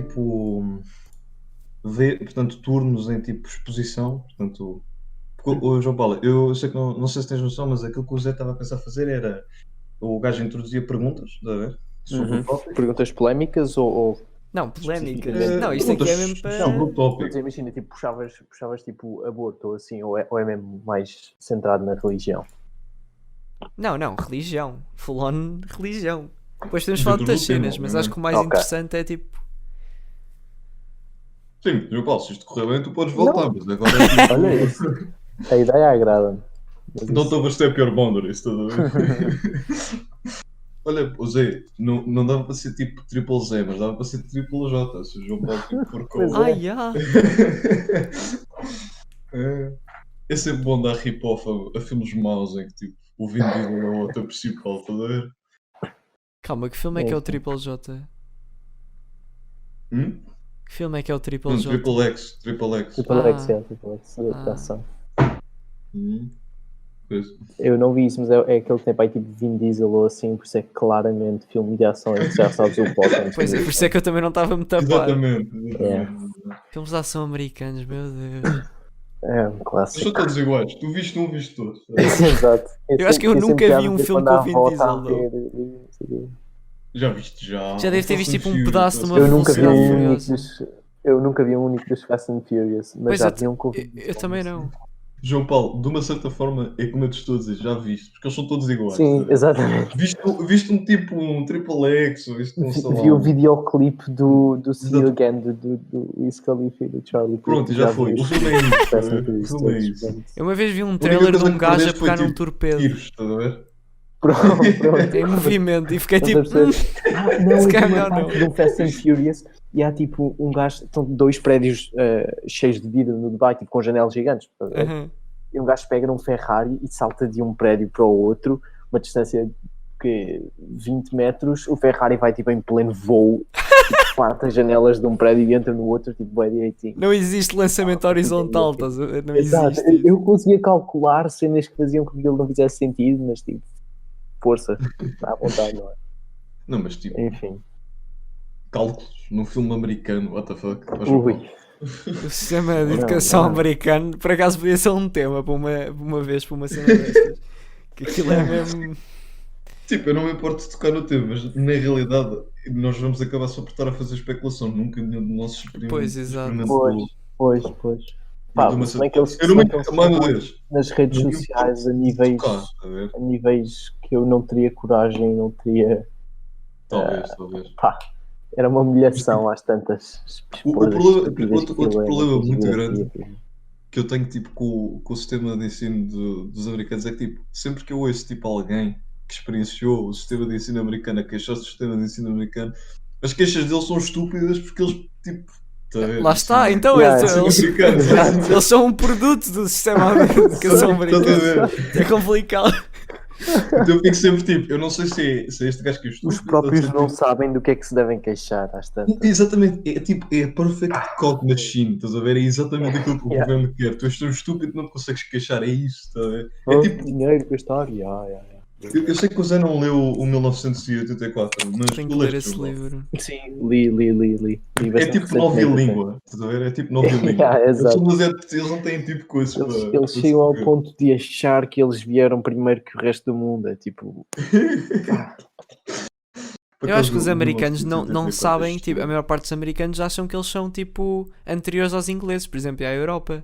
tipo ver, portanto, turnos em tipo exposição, portanto, porque o João Paulo, eu sei que não sei se tens noção, mas aquilo que o Zé estava a pensar fazer era o gajo introduzia perguntas, está a ver? Sobre o Uhum. tópico. Perguntas polémicas ou Não, polémicas. especificamente? Não, isto aqui Perguntas é mesmo para. sobre o Estou a tópico. dizer, imagina, tipo, puxavas tipo aborto ou assim, ou é mesmo mais centrado na religião? Não, religião. Full on religião. Depois temos Dentro falado das do tema, cenas, mas acho que o mais Ok. interessante é tipo. Sim, João Paulo, se isto correr bem, tu podes Não. voltar, mas agora é tipo... Olha isso. A ideia agrada-me. Mas Não isso- estou a step your boundaries, estás a ver? Olha, o Zé, não dava para ser tipo triple Z, mas dava para ser triple J, se o João Paulo tipo, for com... Pois é. Ah, já. É sempre bom dar rip-off a filmes maus em que tipo, o Vin Diesel é o ator principal, estás a ver? Calma, que filme é que é o Triple J? Hum? Que filme é que é o Triple Não, J? Triple X, Triple X. Triple X, Triple X, de Ah. atração. Pois. Eu não vi isso, mas é aquele que tem para aí tipo Vin Diesel ou assim, por isso é claramente filme de ação em que já sabes o plot. Pois é, por isso é que eu também não estava muito a par. Exatamente. Filmes de ação americanos, meu Deus. É um Eles clássico. são todos iguais. Tu viste um, viste todos. Exato. Eu acho que eu nunca vi um filme com o Vin Diesel, Já viste, já. Já deve ter visto Fast and tipo um Furious, pedaço de uma Eu nunca vi Velocidade um único Furiosa. eu nunca vi um único dos Fast and Furious, mas Pois já eu, vi um com o Vin eu Diesel. também não. João Paulo, de uma certa forma, é como eu te estou a dizer, já viste, porque eles são todos iguais. Sim, tá vendo? exatamente. Viste um tipo, um Triple X, ou viste um sei lá, Vi o videoclipe do See You Exato. Again, do Wiz Khalifa e do Charlie Puth. Pronto, já foi. vi O os filme é isso. Fast tá and a ver? Furious O filme é todos, isso. portanto. Eu uma vez vi um A única trailer de coisa um que gajo a perdeste foi, pegar num tipo, torpedo tiros, estás a ver? Pronto. em movimento e fiquei tipo. Estás a perceber? Não, se e calhar uma melhor parte não. de um Fast and Furious e há tipo um gajo, estão dois prédios cheios de vidro no Dubai, tipo com janelas gigantes. Estás a ver? Aham. E um gajo pega num Ferrari e salta de um prédio para o outro, uma distância de 20 metros, o Ferrari vai tipo em pleno voo, tipo, parte as janelas de um prédio e entra no outro, tipo, bem direitinho. Não existe lançamento horizontal, estás a ver? Não Exato, existe. isso. eu conseguia calcular cenas que faziam com que ele não fizesse sentido, mas tipo, força, dá à vontade, não é? Não, mas tipo, Enfim. cálculos num filme americano, what the fuck? Ó, João Ui. Paulo. O sistema de educação não. americano, por acaso, podia ser um tema para uma vez, para uma cena destas. Que aquilo é mesmo. Tipo, eu não me importo de tocar no tema, mas na realidade nós vamos acabar só por estar a fazer especulação. Nunca nenhum de nossos Pois, exato. Pois. Pá, Mas se bem que eles, eu não me se bem que eles mano falam deles. nas redes Não me sociais importo a de níveis, tocar, a ver? a níveis que eu não teria coragem, não teria. Talvez. Pá, era uma humilhação às tantas. O expor as problema- estupidez outro que aquilo é, problema aqueles muito videoclipes. que eu tenho tipo com o sistema de ensino dos americanos é que tipo, sempre que eu ouço tipo alguém que experienciou o sistema de ensino americano a queixar-se do sistema de ensino americano, as queixas deles são estúpidas porque eles tipo. Tá a ver? Lá está, Ensino- então Yeah, eles são um produto do sistema de educação americano. É complicado. Então eu fico sempre tipo, eu não sei se é este gajo que é estúpido. Os próprios ou se é, não tipo- sabem do que é que se devem queixar às tantas. Exatamente, é tipo, é a perfect cog machine, estás a ver? É exatamente aquilo que o Yeah. governo quer. Tu és tão estúpido que não te consegues queixar, é isso, estás a ver? É Oh, tipo, dinheiro gastar, eu sei que o Zé não leu o 1984, mas Tenho tu que ler leste, esse João. livro. Sim, li. É bastante tipo novia recentemente língua, estás a ver? É tipo novia língua. Yeah, Eles exato. são demasiado- eles não têm tipo coisas para. Eles chegam ao ponto de achar que eles vieram primeiro que o resto do mundo. É tipo, Eu acho que os americanos não sabem, tipo, a maior parte dos americanos acham que eles são tipo anteriores aos ingleses, por exemplo, e à Europa.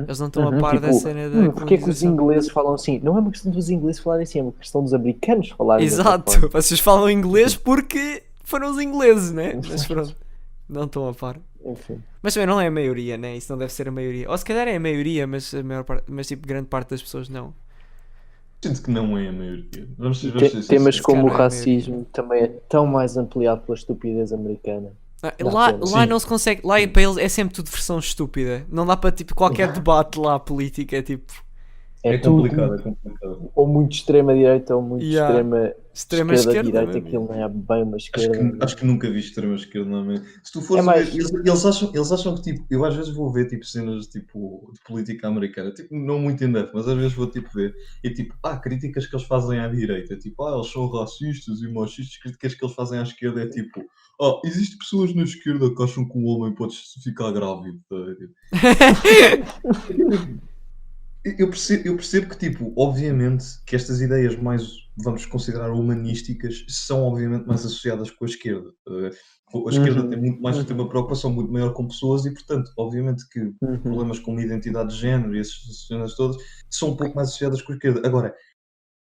Eles não estão a par da cena da porque é que os colonização. ingleses falam assim? Não é uma questão dos ingleses falarem assim, é uma questão dos americanos falarem dessa Exato, forma. vocês falam inglês porque foram os ingleses, né? Mas pronto, não estão a par. Enfim. Mas também não é a maioria, né? Isso não deve ser a maioria. Ou se calhar é a maioria, mas a maior parte, mas tipo, grande parte das pessoas não. Sinto que não é a maioria. Vamos ser Temas sinceros. como o Cara, é racismo também é tão mais ampliado pela estupidez americana. Lá Sim. não se consegue, lá para eles é sempre tudo versão estúpida. Não dá para tipo qualquer debate lá político, é tipo. É tudo complicado, é complicado. ou muito extrema-direita ou muito Extrema esquerda-direita, mesmo. aquilo não é bem uma esquerda. Acho que nunca vi extrema esquerda, não é? Se tu É fores a mais. ver, eles acham que tipo, eu às vezes vou ver tipo cenas tipo de política americana, tipo, não muito em depth, mas às vezes vou tipo ver e tipo, críticas que eles fazem à direita, tipo, eles são racistas e machistas, críticas que eles fazem à esquerda é tipo, existem pessoas na esquerda que acham que um homem pode ficar grávido, tá a ver? Eu percebo que, tipo, obviamente, que estas ideias mais, vamos considerar, humanísticas, são obviamente mais associadas com a esquerda. A esquerda tem muito mais, tem uma preocupação muito maior com pessoas e, portanto, obviamente que problemas como identidade de género e essas cenas todas são um pouco mais associadas com a esquerda. Agora,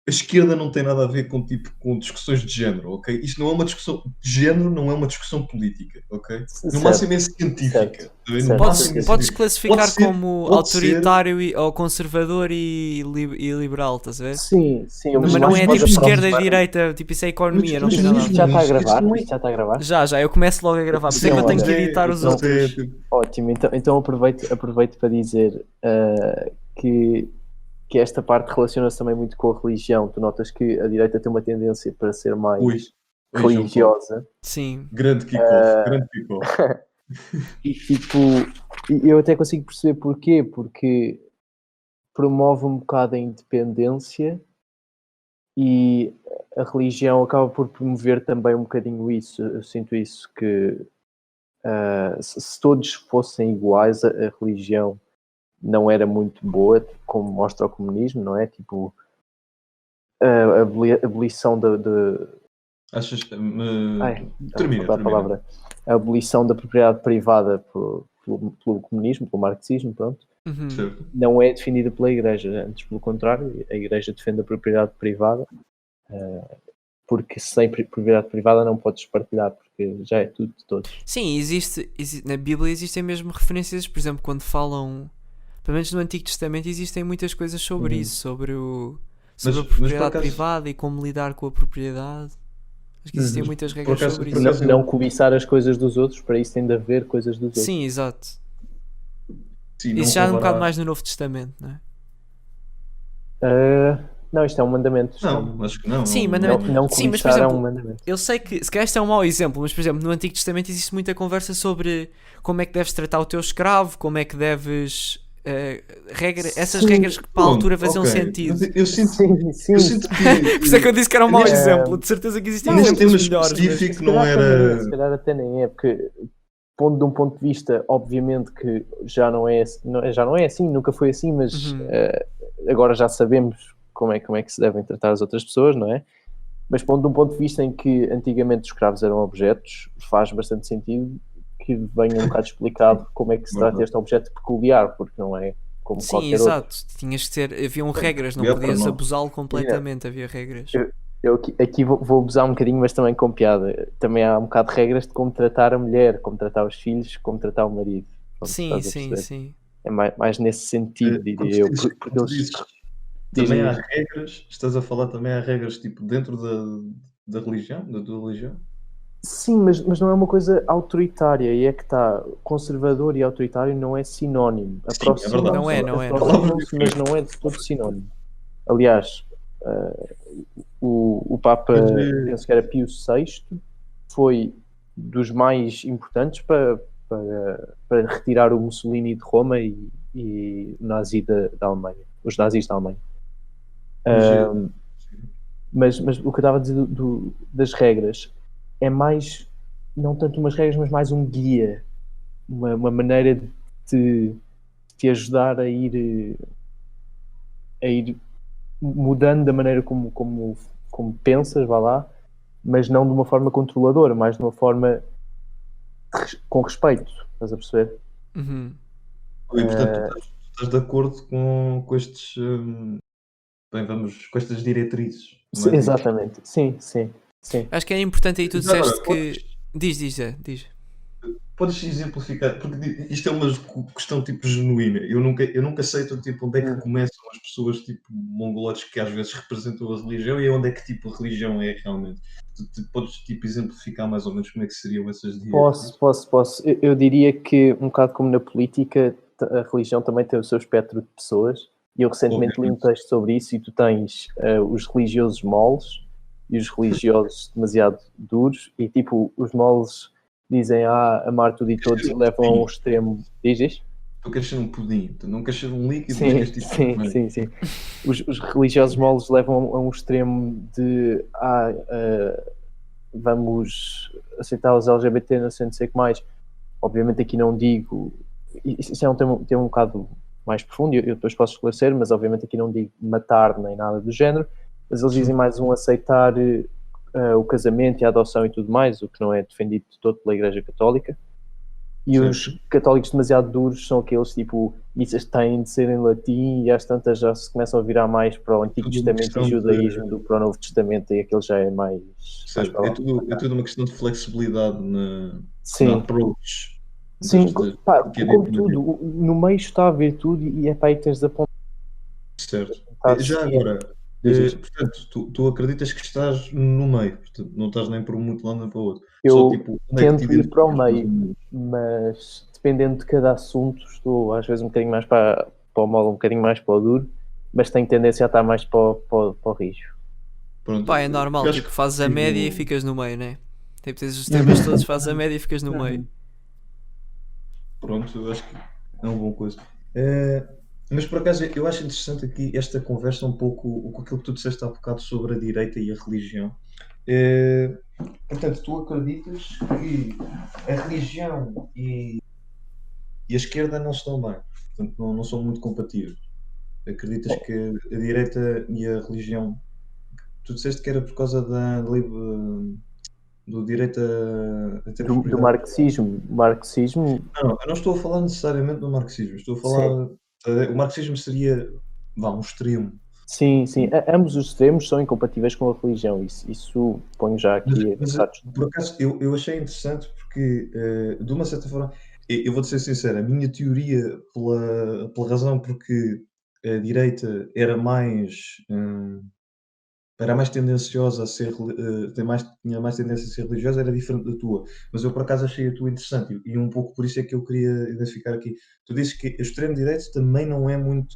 a esquerda não tem nada a ver com, tipo, com discussões de género, ok? Isto não é uma discussão de género, não é uma discussão política, ok? No Certo, máximo é científica. certo, No certo. máximo é Podes científica. classificar Pode ser- como pode ser- autoritário ou conservador e liberal, estás a ver? Sim, Mas não é mais tipo esquerda e aproximado. direita, tipo isso é economia, não Mas tem nada a mesmo ver. Já está a isso gravar? não é- Isto já está a gravar? Já, eu começo logo a gravar, por isso é que eu tenho que editar os então- outros. Ótimo, então aproveito para dizer que esta parte relaciona-se também muito com a religião. Tu notas que a direita tem uma tendência para ser mais Ui, religiosa. Sim, grande kickoff, grande kickoff. E tipo, eu até consigo perceber porquê, porque promove um bocado a independência e a religião acaba por promover também um bocadinho isso. Eu sinto isso, que se todos fossem iguais, a religião não era muito boa, como mostra o comunismo, não é? Tipo, a abolição Achas. a palavra. A abolição da propriedade privada pelo comunismo, pelo marxismo, pronto, Certo. não é defendida pela Igreja. Antes, pelo contrário, a Igreja defende a propriedade privada, porque sem propriedade privada não podes partilhar, porque já é tudo de todos. sim, na Bíblia existem mesmo referências, por exemplo, quando falam, pelo menos no Antigo Testamento, existem muitas coisas sobre isso, sobre a propriedade privada e como lidar com a propriedade. Acho que existem muitas regras sobre isso. Não cobiçar as coisas dos outros, para isso tem de haver coisas dos outros. Sim, exato. Sim, isso já é um bocado mais no Novo Testamento, não é? Não, isto é um mandamento. Não, acho que não. Sim, não sim, mas por exemplo, é um mandamento. Eu sei que se calhar este é um mau exemplo, mas por exemplo, no Antigo Testamento existe muita conversa sobre como é que deves tratar o teu escravo, como é que deves. Essas regras que para a altura faziam sentido. Eu sinto que. Por isso é que eu disse que era um mau exemplo. De certeza que existem exemplos melhores. Específico não era. Se calhar até nem é, porque pondo de um ponto de vista, obviamente que já não é assim, nunca foi assim, mas agora já sabemos como é que se devem tratar as outras pessoas, não é? Mas pondo de um ponto de vista em que antigamente os escravos eram objetos, faz bastante sentido que venha um bocado explicado como é que se trata este objeto peculiar, porque não é como qualquer outro. Exato. Tinhas que ter, haviam regras, não podias abusá-lo completamente, havia regras. Eu aqui vou abusar um bocadinho, mas também com piada. Também há um bocado de regras de como tratar a mulher, como tratar os filhos, como tratar o marido. Sim. É mais nesse sentido, diria eu. Porque eles... Também há regras, estás a falar também há regras tipo dentro da religião, da tua religião? Sim, mas não é uma coisa autoritária, e é que está, conservador e autoritário não é sinónimo. Sim, é verdade. Não é. Mas não é de todo sinónimo. Aliás, o Papa, penso que era Pio VI, foi dos mais importantes para retirar o Mussolini de Roma e o nazi da Alemanha, os nazis da Alemanha. Mas o que eu estava a dizer das regras é mais, não tanto umas regras, mas mais um guia, uma maneira de te ajudar a ir mudando da maneira como pensas, vá lá, mas não de uma forma controladora, mas de uma forma com respeito, estás a perceber? E portanto, estás de acordo com estes com estas diretrizes. Sim, exatamente, sim. Acho que é importante aí tu disseste que... Diz. Podes exemplificar, porque isto é uma questão tipo genuína. Eu nunca sei tipo, onde é que começam as pessoas tipo mongolotes que às vezes representam a religião e onde é que tipo a religião é realmente. Tu podes tipo exemplificar mais ou menos como é que seriam essas diretrizes? Posso. Eu diria que um bocado como na política, a religião também tem o seu espectro de pessoas E eu recentemente li um texto sobre isso, e tu tens os religiosos moles e os religiosos demasiado duros, e tipo, os moles dizem amar tudo e todos, e levam a um extremo. Diz? Tu queres ser um pudim, tu não queres ser um líquido, mas queres tipo... Sim. Os religiosos moles levam a um extremo de vamos aceitar os LGBT, não sei o que mais. Obviamente aqui não digo, isso é um tema um bocado mais profundo, eu depois posso esclarecer, mas obviamente aqui não digo matar nem nada do género, mas eles dizem mais aceitar o casamento e a adoção e tudo mais, o que não é defendido de todo pela Igreja Católica. E os católicos demasiado duros são aqueles tipo, missas têm de ser em latim, e às tantas já se começam a virar mais para o Antigo Testamento e Judaísmo do que para o Novo Testamento, e aquele já é mais... É tudo uma questão de flexibilidade na approach. Sim, como tudo, no meio está a ver tudo, e é para aí que tens de apontar. Certo. Já agora, portanto, tu acreditas que estás no meio, portanto, não estás nem para um muito lado nem para o outro. Eu tento ir para o meio, mas dependendo de cada assunto, estou às vezes um bocadinho mais para o mole, um bocadinho mais para o duro, mas tenho tendência a estar mais para o rijo. Pá, é normal, tipo, fazes a média e ficas no meio, né? Tipo, tens os temas todos, fazes a média e ficas no meio. Pronto, eu acho que é uma boa coisa. Mas por acaso eu acho interessante aqui esta conversa um pouco com aquilo que tu disseste há bocado sobre a direita e a religião. Portanto, tu acreditas que a religião e a esquerda não estão bem, portanto não são muito compatíveis. Acreditas que a direita e a religião, tu disseste que era por causa da lei do direito a ter do marxismo. Não, eu não estou a falar necessariamente do marxismo, estou a falar... O marxismo seria um extremo. Sim, ambos os extremos são incompatíveis com a religião, isso ponho já aqui. Mas por acaso eu achei interessante porque, de uma certa forma, eu vou-te ser sincero, a minha teoria, pela razão porque a direita era mais tendenciosa a ser, tinha mais tendência a ser religiosa, era diferente da tua. Mas eu por acaso achei a tua interessante, e um pouco por isso é que eu queria identificar aqui. Tu dizes que o extremo-direito também não é muito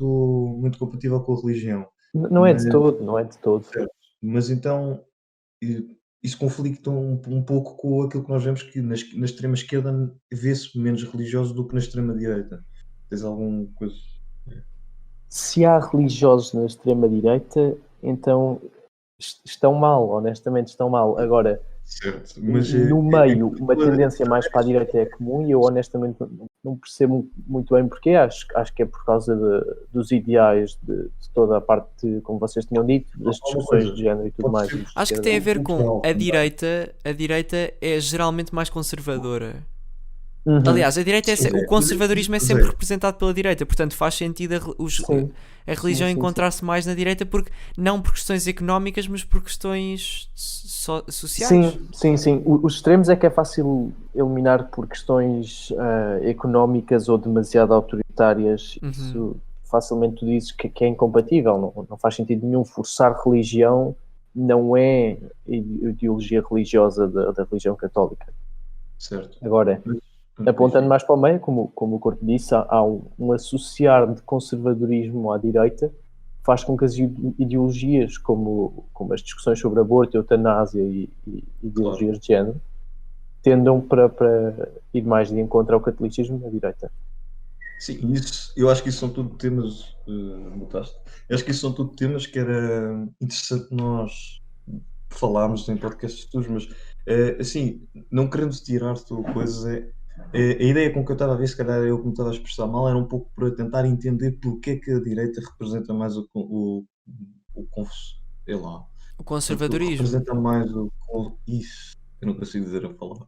compatível com a religião. Não é de todo. Certo. Mas então, isso conflicta um pouco com aquilo que nós vemos, que na extrema-esquerda vê-se menos religioso do que na extrema-direita. Tens alguma coisa? Se há religiosos na extrema-direita, então estão mal, honestamente estão mal. Agora, certo. Mas, no meio, uma tendência mais para a direita é comum, e eu honestamente não percebo muito bem porquê. Acho que é por causa dos ideais de toda a parte, como vocês tinham dito, das discussões de género e tudo mais. Acho que tem a ver com a direita é geralmente mais conservadora. Aliás, a direita o conservadorismo é sempre representado pela direita, portanto faz sentido a religião encontrar-se mais na direita, porque não por questões económicas, mas por questões sociais. Sim. Os extremos é que é fácil eliminar por questões económicas ou demasiado autoritárias. Isso facilmente tu dizes que é incompatível, não faz sentido nenhum. Forçar religião não é ideologia religiosa da religião católica. Certo. Agora, apontando mais para o meio, como o Corpo disse, há um associar de conservadorismo à direita, faz com que as ideologias, como as discussões sobre aborto, eutanásia e ideologias de género, tendam para ir mais de encontro ao catolicismo na direita. Sim, eu acho que isso são tudo temas. Eu acho que isso são tudo temas que era interessante nós falarmos em podcasts todos, mas assim, não querendo tirar-te coisas, a ideia com que eu estava a ver, se calhar eu que me estava a expressar mal, era um pouco para tentar entender porque é que a direita representa mais o conservadorismo. Representa mais isso. Eu não consigo dizer a palavra.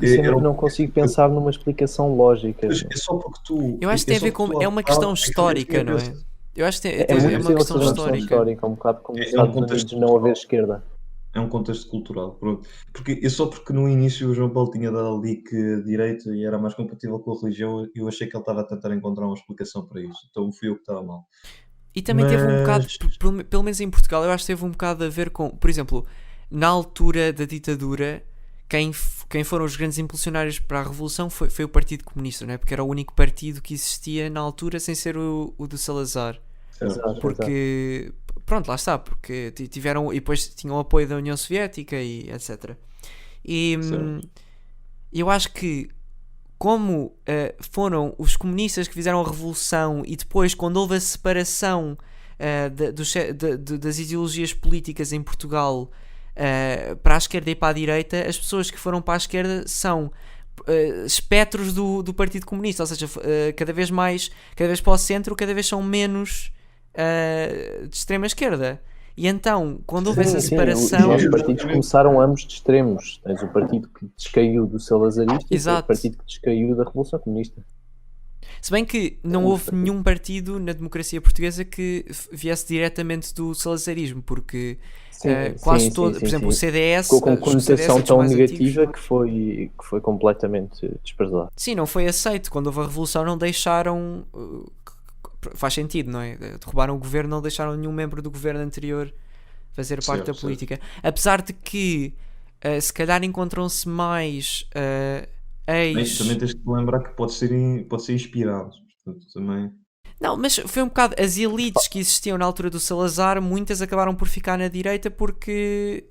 Eu não consigo pensar numa explicação lógica. É só porque tu... Eu acho que tem a ver com... É uma questão histórica, não é? Eu acho que é uma questão histórica. Um bocado como os Estados Unidos não haver esquerda. É um contexto cultural, pronto. Porque no início o João Paulo tinha dado ali que a direita e era mais compatível com a religião, eu achei que ele estava a tentar encontrar uma explicação para isso. Então fui eu que estava mal. E também teve um bocado, pelo menos em Portugal, eu acho que teve um bocado a ver com, por exemplo, na altura da ditadura, quem foram os grandes impulsionários para a Revolução foi o Partido Comunista, não é? Porque era o único partido que existia na altura sem ser o do Salazar. Exato. Porque, pronto, lá está, porque tiveram, e depois tinham o apoio da União Soviética e etc. E eu acho que, como foram os comunistas que fizeram a revolução, e depois, quando houve a separação das ideologias políticas em Portugal para a esquerda e para a direita, as pessoas que foram para a esquerda são espectros do Partido Comunista, ou seja, cada vez para o centro, cada vez são menos de extrema esquerda. E então, quando houve essa separação... Os partidos começaram ambos de extremos. Tens o partido que descaiu do salazarismo e o partido que descaiu da Revolução Comunista. Se bem que não houve nenhum partido na democracia portuguesa que viesse diretamente do salazarismo, porque quase todo, por exemplo, o CDS... Ficou com conotação tão negativa que foi completamente desprezado. Sim, não foi aceito. Quando houve a Revolução não deixaram... Faz sentido, não é? Derrubaram o governo, não deixaram nenhum membro do governo anterior fazer parte da política. Apesar de que, se calhar encontram-se mais ex... Também tens de lembrar que pode ser inspirado. Portanto, também... Não, mas foi um bocado... As elites que existiam na altura do Salazar, muitas acabaram por ficar na direita porque...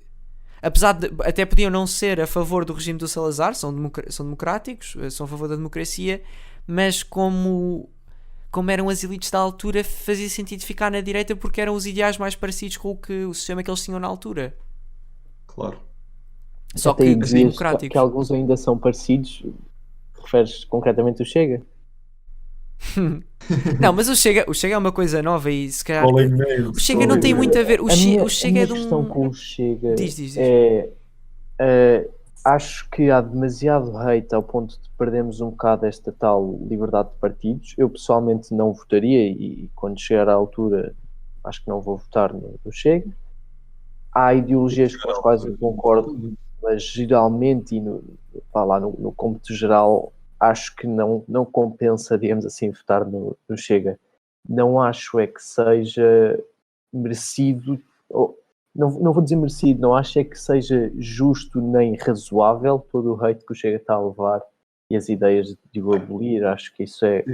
Apesar de... Até podiam não ser a favor do regime do Salazar, são democráticos, são a favor da democracia, mas como eram as elites da altura, fazia sentido ficar na direita porque eram os ideais mais parecidos com o sistema que eles tinham na altura. Claro. Só que democráticos. Que alguns ainda são parecidos, referes concretamente o Chega? Não, mas o Chega é uma coisa nova e se calhar o Chega não tem muito a ver. O Chega é de um... A questão com o Chega diz. Acho que há demasiado hate ao ponto de perdermos um bocado esta tal liberdade de partidos. Eu pessoalmente não votaria e quando chegar à altura acho que não vou votar no Chega. Há ideologias com as quais eu concordo, mas geralmente e no cômputo geral acho que não compensa, digamos assim, votar no Chega. Não acho que seja merecido... Não vou dizer merecido, não acho que seja justo nem razoável todo o hate que o Chega está a levar e as ideias de o abolir. Acho que isso é...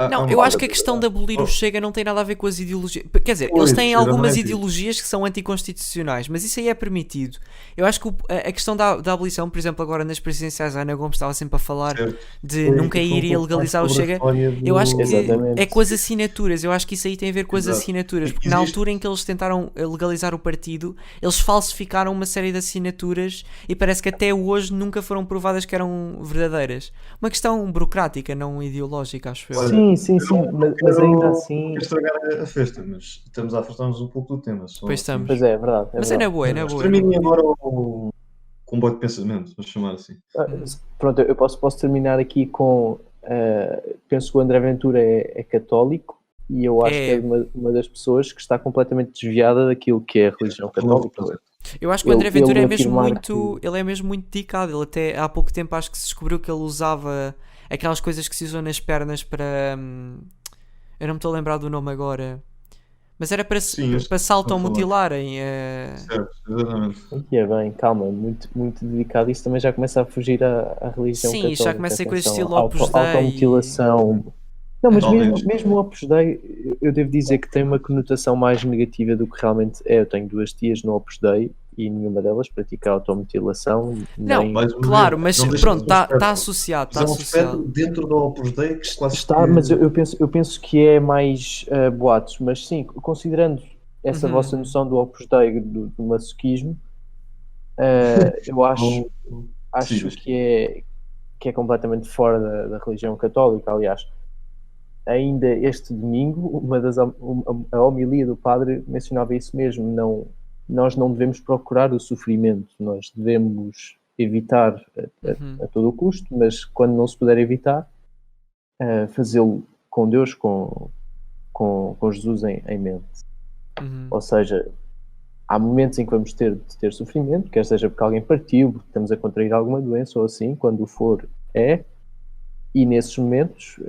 Não, eu acho que a questão de abolir o Chega não tem nada a ver com as ideologias. Quer dizer, eles têm algumas ideologias que são anticonstitucionais, mas isso aí é permitido. Eu acho que a questão da abolição, por exemplo, agora nas presidenciais, a Ana Gomes estava sempre a falar de nunca iria legalizar o Chega. Eu acho que é com as assinaturas. Eu acho que isso aí tem a ver com as assinaturas, porque na altura em que eles tentaram legalizar o partido, eles falsificaram uma série de assinaturas e parece que até hoje nunca foram provadas que eram verdadeiras. Uma questão burocrática, não ideológica, acho eu. Sim, mas ainda assim... Quero estragar a festa, mas estamos a afastar-nos um pouco do tema. Pois estamos. Pois é verdade. Mas é na boa, Terminem agora o comboio de pensamento, vamos chamar assim. Pronto, eu posso terminar aqui com... penso que o André Ventura é católico e eu acho que é uma das pessoas que está completamente desviada daquilo que é a religião católica. Eu acho que o André Ventura é mesmo muito dedicado. Ele até há pouco tempo acho que se descobriu que ele usava aquelas coisas que se usam nas pernas para... eu não me estou a lembrar do nome agora, mas era para se automutilarem. Certo, exatamente. E é bem, calma, muito, muito dedicado. Isso também já começa a fugir à religião católica. Sim, já começa a ser coisa estilo Opus Dei. Automutilação. Não, mas mesmo o Opus Dei, eu devo dizer que tem uma conotação mais negativa do que realmente é. Eu tenho 2 tias no Opus Dei e nenhuma delas pratica automutilação. Não, claro, mas pronto, está associado. Está associado. Dentro do Opus Dei que quase está, mas eu penso que é mais boatos. Mas sim, considerando essa vossa noção do Opus Dei, do masoquismo, eu acho que é completamente fora da religião católica. Aliás, ainda este domingo, a homilia do padre mencionava isso mesmo. Nós não devemos procurar o sofrimento, nós devemos evitar a todo o custo, mas quando não se puder evitar, fazê-lo com Deus, com Jesus em mente. Ou seja, há momentos em que vamos ter de ter sofrimento, quer seja porque alguém partiu, porque estamos a contrair alguma doença ou assim, quando for, e nesses momentos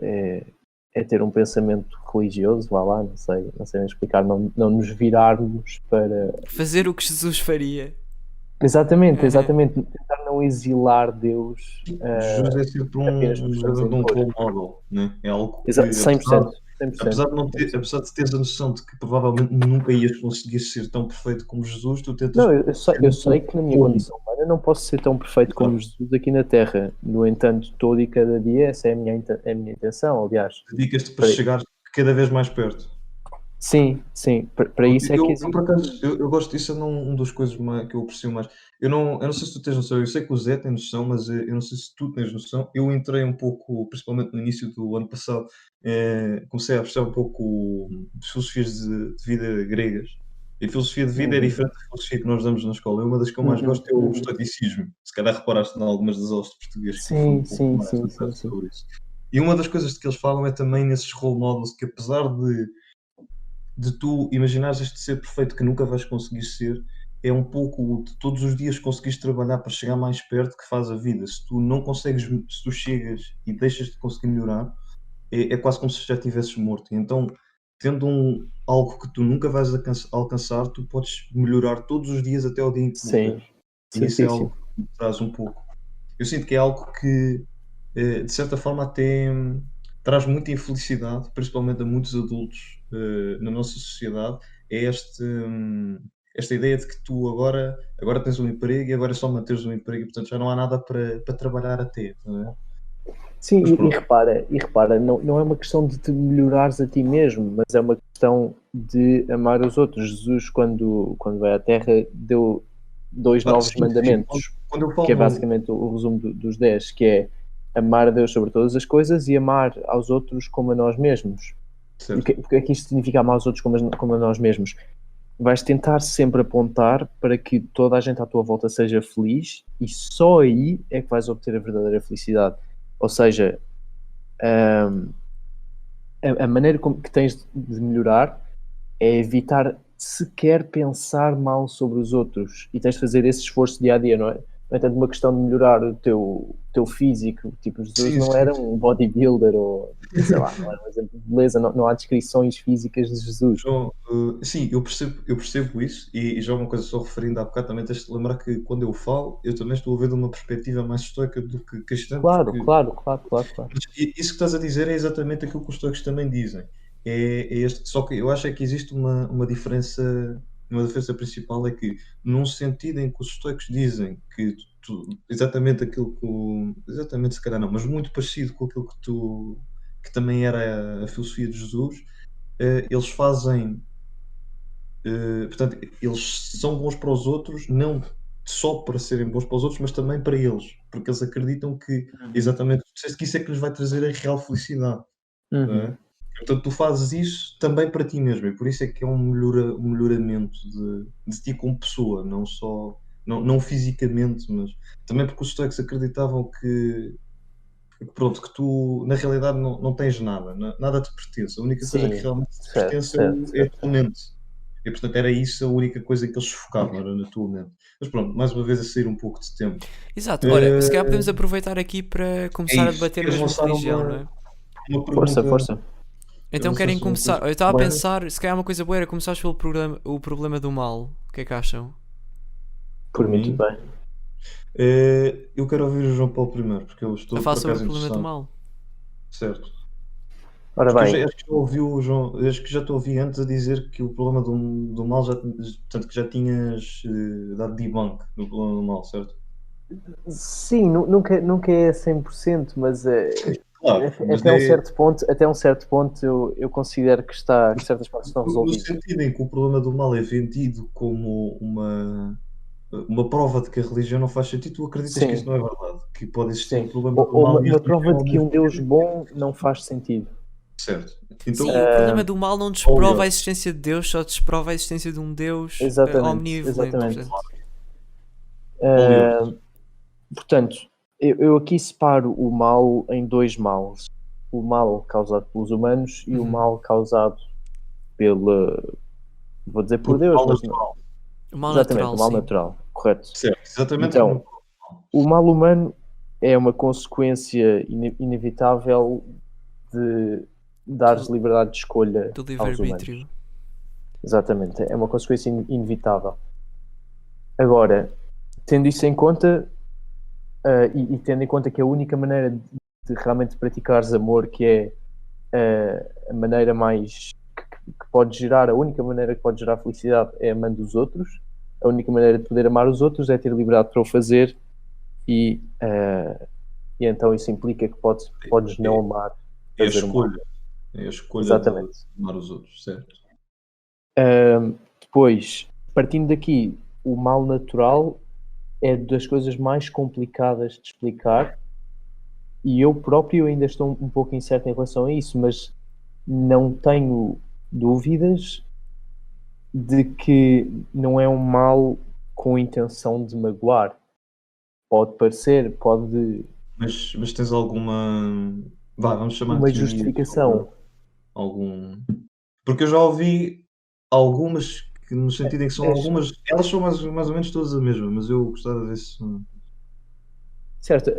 é ter um pensamento religioso, vá lá, não sei bem explicar, não nos virarmos para... fazer o que Jesus faria. Exatamente, tentar não exilar Deus. Jesus é sempre um role model, né? É algo que, 100%. apesar de teres a noção de que provavelmente nunca ias conseguir ser tão perfeito como Jesus, tu tentas. Não, eu sei que na minha condição humana não posso ser tão perfeito como Jesus aqui na Terra. No entanto, todo e cada dia essa é a minha intenção, aliás. Dedicas-te para chegar cada vez mais perto. Sim, para isso é que existe. Eu, por acaso, eu gosto disso, é uma das coisas que eu aprecio mais. Eu não sei se tu tens noção, eu sei que o Zé tem noção, mas eu não sei se tu tens noção. Eu entrei um pouco, principalmente no início do ano passado, comecei a apreciar um pouco de filosofias de vida gregas. E a filosofia de vida é diferente da filosofia que nós damos na escola. E uma das que eu mais gosto é o estoicismo. Se calhar reparaste em algumas das aulas de português que foi um pouco mais sobre isso. E uma das coisas que eles falam é também nesses role models que, apesar de tu imaginares este ser perfeito que nunca vais conseguir ser, é um pouco de todos os dias conseguires trabalhar para chegar mais perto que faz a vida. Se tu não consegues, se tu chegas e deixas de conseguir melhorar, é quase como se já tivesses morto. E então, tendo algo que tu nunca vais alcançar, tu podes melhorar todos os dias até ao dia em que morres. E isso é algo que me traz um pouco. Eu sinto que é algo que, de certa forma, até traz muita infelicidade, principalmente a muitos adultos na nossa sociedade, é esta ideia de que tu agora tens um emprego e agora é só manteres um emprego e, portanto, já não há nada para trabalhar até, não é? Sim, e repara, não é uma questão de te melhorares a ti mesmo, mas é uma questão de amar os outros. Jesus, quando vai à Terra, deu 2 novos mandamentos, Quando eu falo que é basicamente o resumo dos 10, que é amar a Deus sobre todas as coisas e amar aos outros como a nós mesmos. O que é que isto significa amar aos outros como a nós mesmos? Vais tentar sempre apontar para que toda a gente à tua volta seja feliz e só aí é que vais obter a verdadeira felicidade. Ou seja, a maneira que tens de melhorar é evitar sequer pensar mal sobre os outros e tens de fazer esse esforço dia a dia, não é? Não é tanto uma questão de melhorar o teu físico, tipo, Jesus não era um bodybuilder ou, sei lá, não era um exemplo de beleza, não há descrições físicas de Jesus. João, sim, eu percebo isso e já uma coisa só referindo há bocado, também tens de lembrar que quando eu falo, eu também estou a ver de uma perspectiva mais estoica do que cristã. Claro. Mas isso que estás a dizer é exatamente aquilo que os estoicos também dizem. Só que eu acho é que existe uma diferença principal, é que num sentido em que os estoicos dizem que exatamente aquilo exatamente se calhar não, mas muito parecido com aquilo que também era a filosofia de Jesus, eles fazem, portanto, eles são bons para os outros, não só para serem bons para os outros, mas também para eles, porque eles acreditam que exatamente que isso é que lhes vai trazer a real felicidade, não é? Portanto, tu fazes isso também para ti mesmo, e por isso é que é um melhoramento de ti como pessoa, não só, não fisicamente, mas também porque os estoicos acreditavam que pronto, que tu na realidade não tens nada, nada te pertence. A única coisa que realmente te pertence é a tua mente. E portanto era isso a única coisa que eles se focavam, era na tua mente. Mas pronto, mais uma vez a sair um pouco de tempo. Exato, olha, se calhar podemos aproveitar aqui para começar a debater mesmo religião, não é? Uma pergunta... Força. Então querem começar? Eu estava a pensar, se calhar uma coisa boa era começares pelo o problema do mal. O que é que acham? Por mim, tudo bem. Eu quero ouvir o João Paulo primeiro, porque eu estou a falar sobre o problema do mal. Certo. Ora bem, acho que já te ouvi antes a dizer que o problema do mal portanto, que já tinhas dado debunk no problema do mal, certo? Sim, nunca é 100%, mas claro, até um certo ponto eu considero que certas partes estão resolvidas. No sentido em que o problema do mal é vendido como uma prova de que a religião não faz sentido, tu acreditas que isso não é verdade? Que pode existir um problema do mal uma prova de que um Deus bom não faz sentido. Certo. Então, sim, o problema do mal não desprova a existência de Deus, só desprova a existência de um Deus omnivolente. Portanto, eu aqui separo o mal em 2 males. O mal causado pelos humanos e o mal causado vou dizer por Deus, mas não. O mal exatamente, natural, o mal natural, correto. Certo, exatamente. Então, o mal humano é uma consequência inevitável de dares liberdade de escolha do aos livre-arbítrio. humanos. Exatamente, é uma consequência inevitável. Agora, tendo isso em conta, e tendo em conta que a única maneira de realmente praticares amor, que é a maneira mais que pode gerar, a única maneira que pode gerar felicidade é amando os outros, a única maneira de poder amar os outros é ter liberdade para o fazer, e então isso implica que podes não amar, É a fazer o mal. escolha. É a escolha Exatamente. de amar os outros, certo? Depois, partindo daqui, o mal natural é das coisas mais complicadas de explicar, e eu próprio ainda estou um pouco incerto em relação a isso, mas não tenho dúvidas de que não é um mal com intenção de magoar. Pode parecer, pode... Mas tens alguma... vamos chamar uma de teoria justificação. algum... Porque eu já ouvi algumas que no sentido em que são algumas... Elas são mais ou menos todas a mesma, mas eu gostava de ver se... Certo,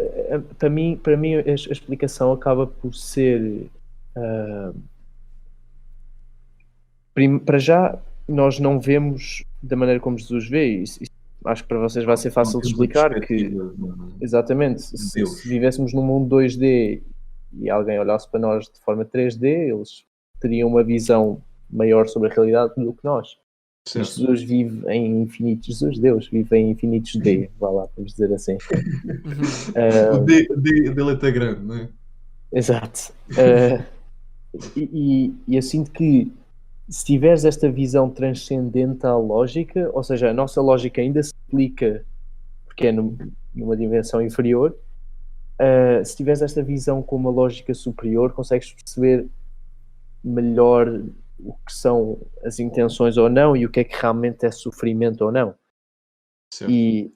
para mim a explicação acaba por ser... para já, nós não vemos da maneira como Jesus vê. Isso acho que para vocês vai ser fácil de explicar que... Exatamente. Se vivêssemos num mundo 2D e alguém olhasse para nós de forma 3D, eles teriam uma visão maior sobre a realidade do que nós. Jesus vive em infinitos... Deus vive em infinitos D, vá lá, vamos dizer assim. O D dele é até grande, não é? Exato. E eu sinto que se tiveres esta visão transcendente à lógica, ou seja, a nossa lógica ainda se aplica porque é numa dimensão inferior, se tiveres esta visão com uma lógica superior, consegues perceber melhor o que são as intenções ou não e o que é que realmente é sofrimento ou não. Certo. E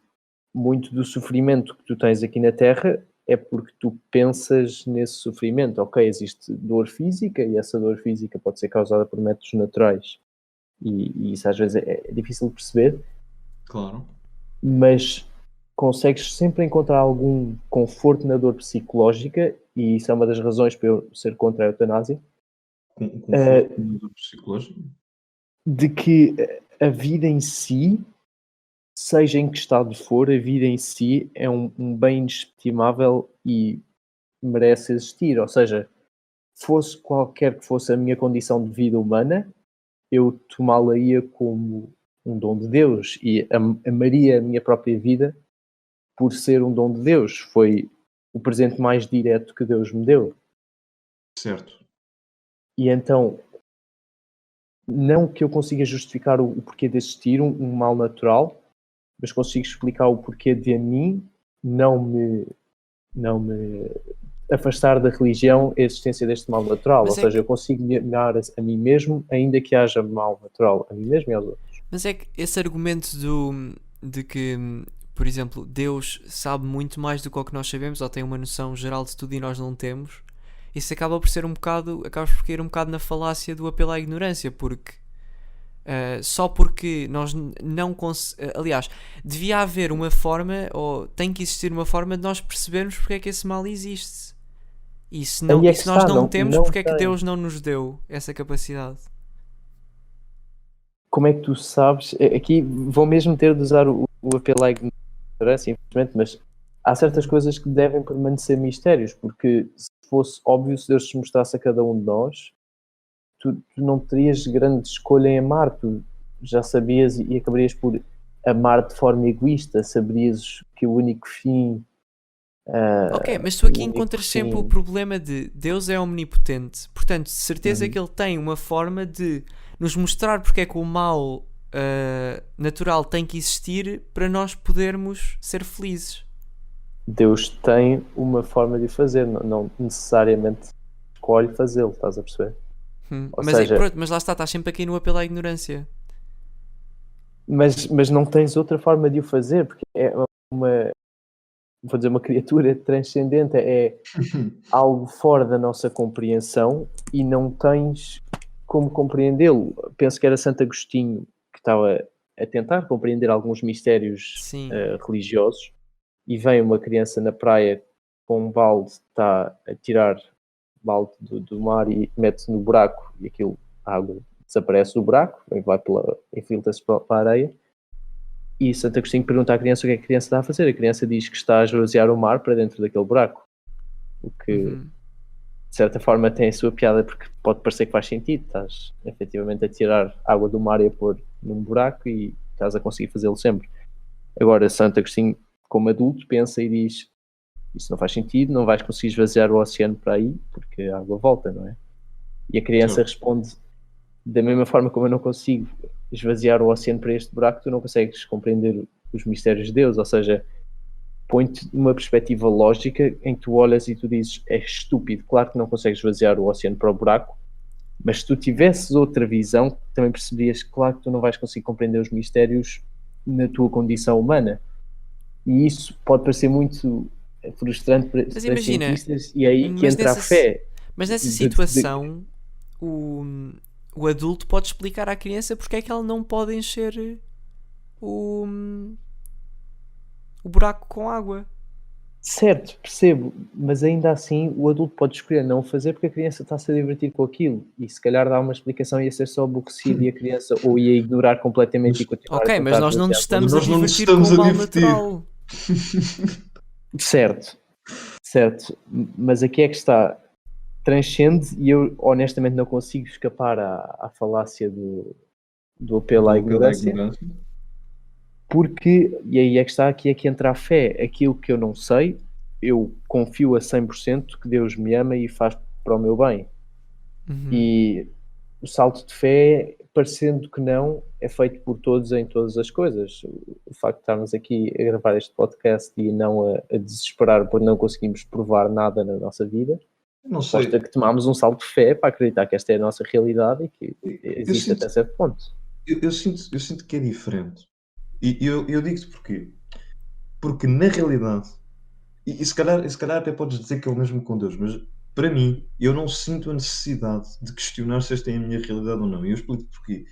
muito do sofrimento que tu tens aqui na Terra é porque tu pensas nesse sofrimento. Ok, existe dor física e essa dor física pode ser causada por métodos naturais e isso às vezes é difícil de perceber. Claro. Mas consegues sempre encontrar algum conforto na dor psicológica, e isso é uma das razões para eu ser contra a eutanásia. Conforto na dor psicológica? De que a vida em si, seja em que estado for, a vida em si é um bem inestimável e merece existir. Ou seja, fosse qualquer que fosse a minha condição de vida humana, eu tomá-la-ia como um dom de Deus e amaria a minha própria vida por ser um dom de Deus. Foi o presente mais direto que Deus me deu. Certo. E então, não que eu consiga justificar o porquê de existir um mal natural, mas consigo explicar o porquê de a mim não me afastar da religião a existência deste mal natural. Ou seja, eu consigo me negar a mim mesmo, ainda que haja mal natural a mim mesmo e aos outros. Mas é que esse argumento de que, por exemplo, Deus sabe muito mais do que o que nós sabemos, ou tem uma noção geral de tudo e nós não temos, isso acaba por ser acabas por cair um bocado na falácia do apelo à ignorância, porque só porque nós não aliás, devia haver uma forma, ou tem que existir uma forma de nós percebermos porque é que esse mal existe. E se nós não temos, porque é que Deus não nos deu essa capacidade? Como é que tu sabes? Aqui vou mesmo ter de usar o apelo à ignorância, infelizmente, mas há certas coisas que devem permanecer mistérios, porque se fosse óbvio, se Deus se mostrasse a cada um de nós, tu não terias grande escolha em amar, tu já sabias e acabarias por amar de forma egoísta, saberias que o único fim... ok, mas tu aqui encontras sempre o problema de Deus é omnipotente, portanto, de certeza que Ele tem uma forma de nos mostrar porque é que o mal natural tem que existir para nós podermos ser felizes. Deus tem uma forma de fazer, não necessariamente escolhe fazê-lo, estás a perceber? Mas lá estás sempre aqui no apelo à ignorância. Mas não tens outra forma de o fazer, porque é uma criatura transcendente, é algo fora da nossa compreensão e não tens como compreendê-lo. Penso que era Santo Agostinho que estava a tentar compreender alguns mistérios religiosos, e vem uma criança na praia com um balde, está a tirar balde do mar e mete-se no buraco, e a água desaparece do buraco, infiltra-se para a areia, e Santo Agostinho pergunta à criança o que é que a criança está a fazer. A criança diz que está a esvaziar o mar para dentro daquele buraco, o que de certa forma tem a sua piada, porque pode parecer que faz sentido, estás efetivamente a tirar água do mar e a pôr num buraco e estás a conseguir fazê-lo sempre. Agora, Santo Agostinho, como adulto, pensa e diz: isso não faz sentido, não vais conseguir esvaziar o oceano para aí, porque a água volta, não é? E a criança responde: da mesma forma como eu não consigo esvaziar o oceano para este buraco, tu não consegues compreender os mistérios de Deus. Ou seja, põe-te numa perspectiva lógica em que tu olhas e tu dizes: é estúpido, claro que não consegues esvaziar o oceano para o buraco, mas se tu tivesses outra visão, também percebias, claro que tu não vais conseguir compreender os mistérios na tua condição humana. E isso pode parecer muito frustrante para cientistas, e é aí que entra a fé. Mas nessa situação, o adulto pode explicar à criança porque é que ela não pode encher o buraco com água. Certo, percebo, mas ainda assim o adulto pode escolher não o fazer porque a criança está-se a divertir com aquilo, e se calhar dá uma explicação ia ser só aborrecido e a criança ou ia ignorar completamente e continuar a mas nós não nos estamos a divertir com o mal natural. Certo, mas aqui é que está, transcende, e eu honestamente não consigo escapar à falácia do apelo à ignorância. Porque, e aí é que está, aqui é que entra a fé. Aquilo que eu não sei, eu confio a 100% que Deus me ama e faz para o meu bem. E o salto de fé, parecendo que não, é feito por todos em todas as coisas. O facto de estarmos aqui a gravar este podcast e não a desesperar por não conseguirmos provar nada na nossa vida, mostra que tomamos um salto de fé para acreditar que esta é a nossa realidade e que existe até certo ponto. Eu sinto que é diferente. E eu digo-te porquê. Porque na realidade, e se calhar até podes dizer que é o mesmo com Deus, mas para mim, eu não sinto a necessidade de questionar se esta é a minha realidade ou não. E eu explico porquê.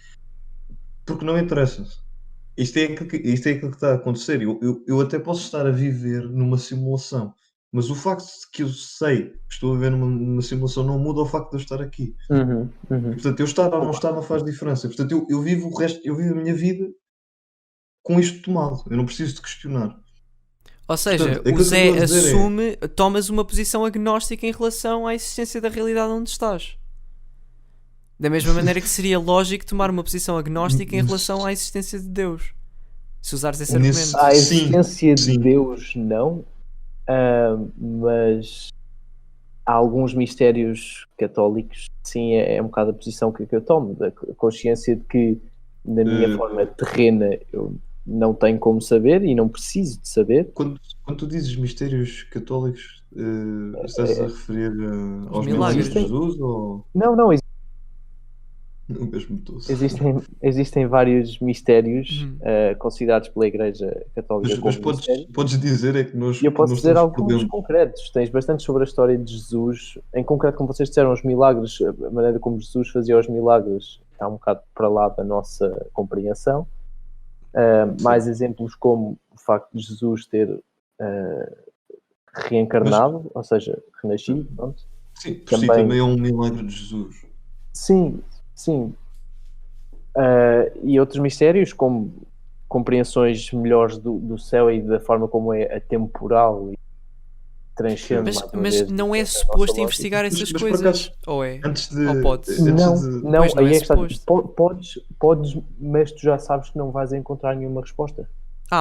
Porque não interessa. Isto é aquilo que está a acontecer. Eu até posso estar a viver numa simulação, mas o facto de que eu sei que estou a viver numa simulação não muda o facto de eu estar aqui. E, portanto, eu estar ou não estar não faz diferença. Portanto, eu vivo a minha vida com isto tomado. Eu não preciso de questionar. Ou seja, portanto, o Zé assume, tomas uma posição agnóstica em relação à existência da realidade onde estás. Da mesma maneira que seria lógico tomar uma posição agnóstica em relação à existência de Deus. Se usares esse argumento. A existência de Deus não, mas há alguns mistérios católicos, sim, é um bocado a posição que eu tomo, da consciência de que na minha forma terrena eu não tenho como saber e não preciso de saber. Quando tu dizes mistérios católicos, estás a referir aos milagres de Jesus? Ou... Não. Existem vários mistérios considerados pela Igreja Católica mas podes dizer é que nós... E eu posso dizer alguns concretos. Tens bastante sobre a história de Jesus. Em concreto, como vocês disseram, os milagres, a maneira como Jesus fazia os milagres está um bocado para lá da nossa compreensão. Mais exemplos como o facto de Jesus ter reencarnado, ou seja, renascido. Pronto. Sim, também é um milagre de Jesus. Sim. E outros mistérios como compreensões melhores do céu e da forma como é atemporal e transcende. Mas não é suposto investigar essas coisas? Ou é? Ou podes? Não, aí é que está. Podes, mas tu já sabes que não vais encontrar nenhuma resposta.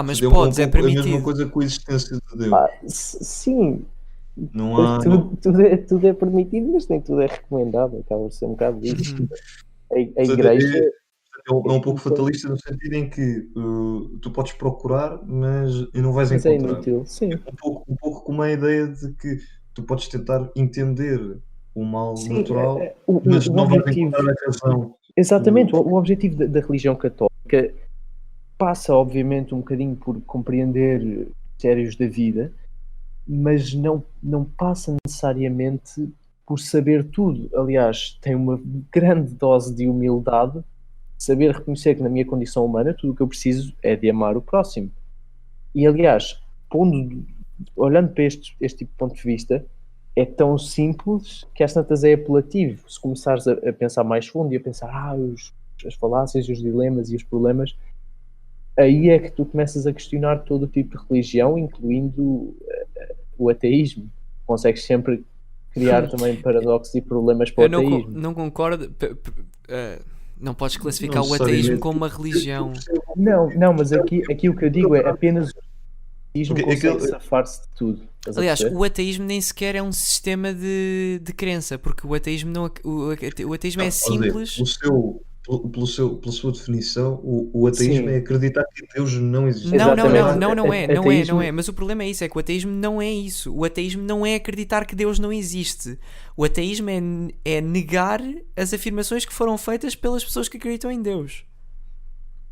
Mas podes, é permitido. É a mesma coisa com a existência de Deus. Sim. Não há, tudo é permitido, mas nem tudo é recomendado. Acaba de ser um bocado disso. A igreja é um pouco fatalista no sentido em que tu podes procurar, mas não vais encontrar. É inútil, sim. Um pouco como a ideia de que tu podes tentar entender o mal natural, mas não vais encontrar a razão. Exatamente, o objetivo da religião católica passa obviamente um bocadinho por compreender mistérios da vida, mas não passa necessariamente por saber tudo. Aliás, tem uma grande dose de humildade, saber reconhecer que na minha condição humana tudo o que eu preciso é de amar o próximo. E aliás, olhando para este tipo de ponto de vista, é tão simples que às tantas é apelativo. Se começares a pensar mais fundo e a pensar as falácias, os dilemas e os problemas, aí é que tu começas a questionar todo o tipo de religião, incluindo o ateísmo. Consegues sempre criar também paradoxos e problemas para o Eu ateísmo. não concordo. Não podes classificar Não o ateísmo necessariamente. como uma religião. Não, mas aqui o que eu digo é apenas o ateísmo Porque consegue aquele- safar-se de tudo. Estás a Aliás, perceber? o ateísmo nem sequer é um sistema de crença, porque o ateísmo, não, o ateísmo é Ou seja, simples. pela sua definição, o ateísmo Sim. é acreditar que Deus não existe. Não, Exatamente. não é. Ateísmo- Mas o problema é isso, é que o ateísmo não é isso. O ateísmo não é acreditar que Deus não existe. O ateísmo é negar as afirmações que foram feitas pelas pessoas que acreditam em Deus.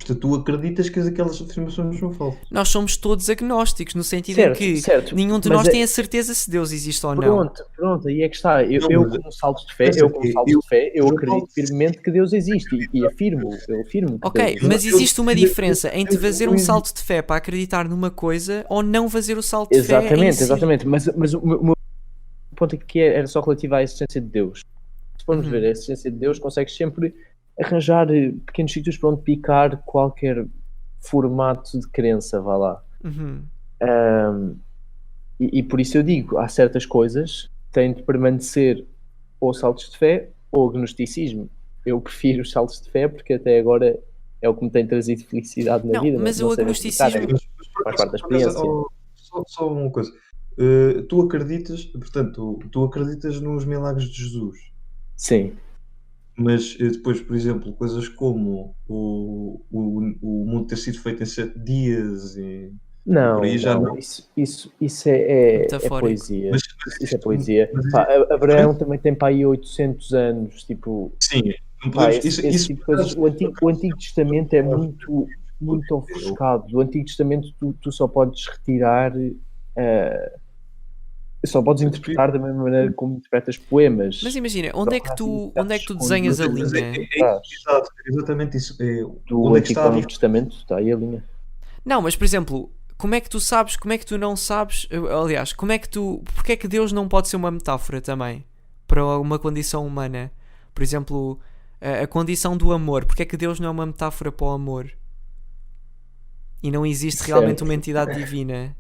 Portanto, tu acreditas que aquelas afirmações são falsas. Nós somos todos agnósticos, no sentido em que Certo. nenhum de Mas nós tem a certeza se Deus existe ou não. Pronto, aí é que está. Não, Eu mas como salto de fé, pensa que eu eu acredito falo- firmemente que Deus existe e afirmo que Ok, Deus existe. mas existe uma diferença entre eu- fazer eu- um salto de fé para acreditar numa coisa ou não fazer o salto de fé em si. Exatamente. Mas o meu ponto aqui era só relativo à existência de Deus. Se formos Uhum. ver a existência de Deus, consegues sempre arranjar pequenos sítios para onde picar qualquer formato de crença, vá lá. Uhum. E por isso eu digo, há certas coisas que têm de permanecer ou saltos de fé ou agnosticismo. Eu prefiro os saltos de fé porque até agora é o que me tem trazido felicidade na Não, vida. mas não o sei agnosticismo- explicar, faz parte da experiência. Só uma coisa. Tu acreditas, portanto, tu acreditas nos milagres de Jesus, Sim. mas depois, por exemplo, coisas como o mundo ter sido feito em 7 dias e Não, por aí já não. isso é Metafórico. poesia. Mas- Isso é poesia. mas- Pá, Abraão também tem para aí 800 anos. Tipo, Sim, não pá, podemos. esse tipo de coisas. O Antigo Testamento é muito ofuscado. Do Antigo Testamento tu só podes retirar. Só podes interpretar da mesma maneira como interpretas poemas. Mas imagina, onde é que tu desenhas a linha? Exato, exatamente isso. Do Onde é que Antigo está para a o Novo Testamento está aí a linha. Não, mas por exemplo, como é que tu sabes, como é que tu não sabes, aliás, porque é que Deus não pode ser uma metáfora também para uma condição humana? Por exemplo, a condição do amor, porque é que Deus não é uma metáfora para o amor? E não existe realmente uma entidade divina?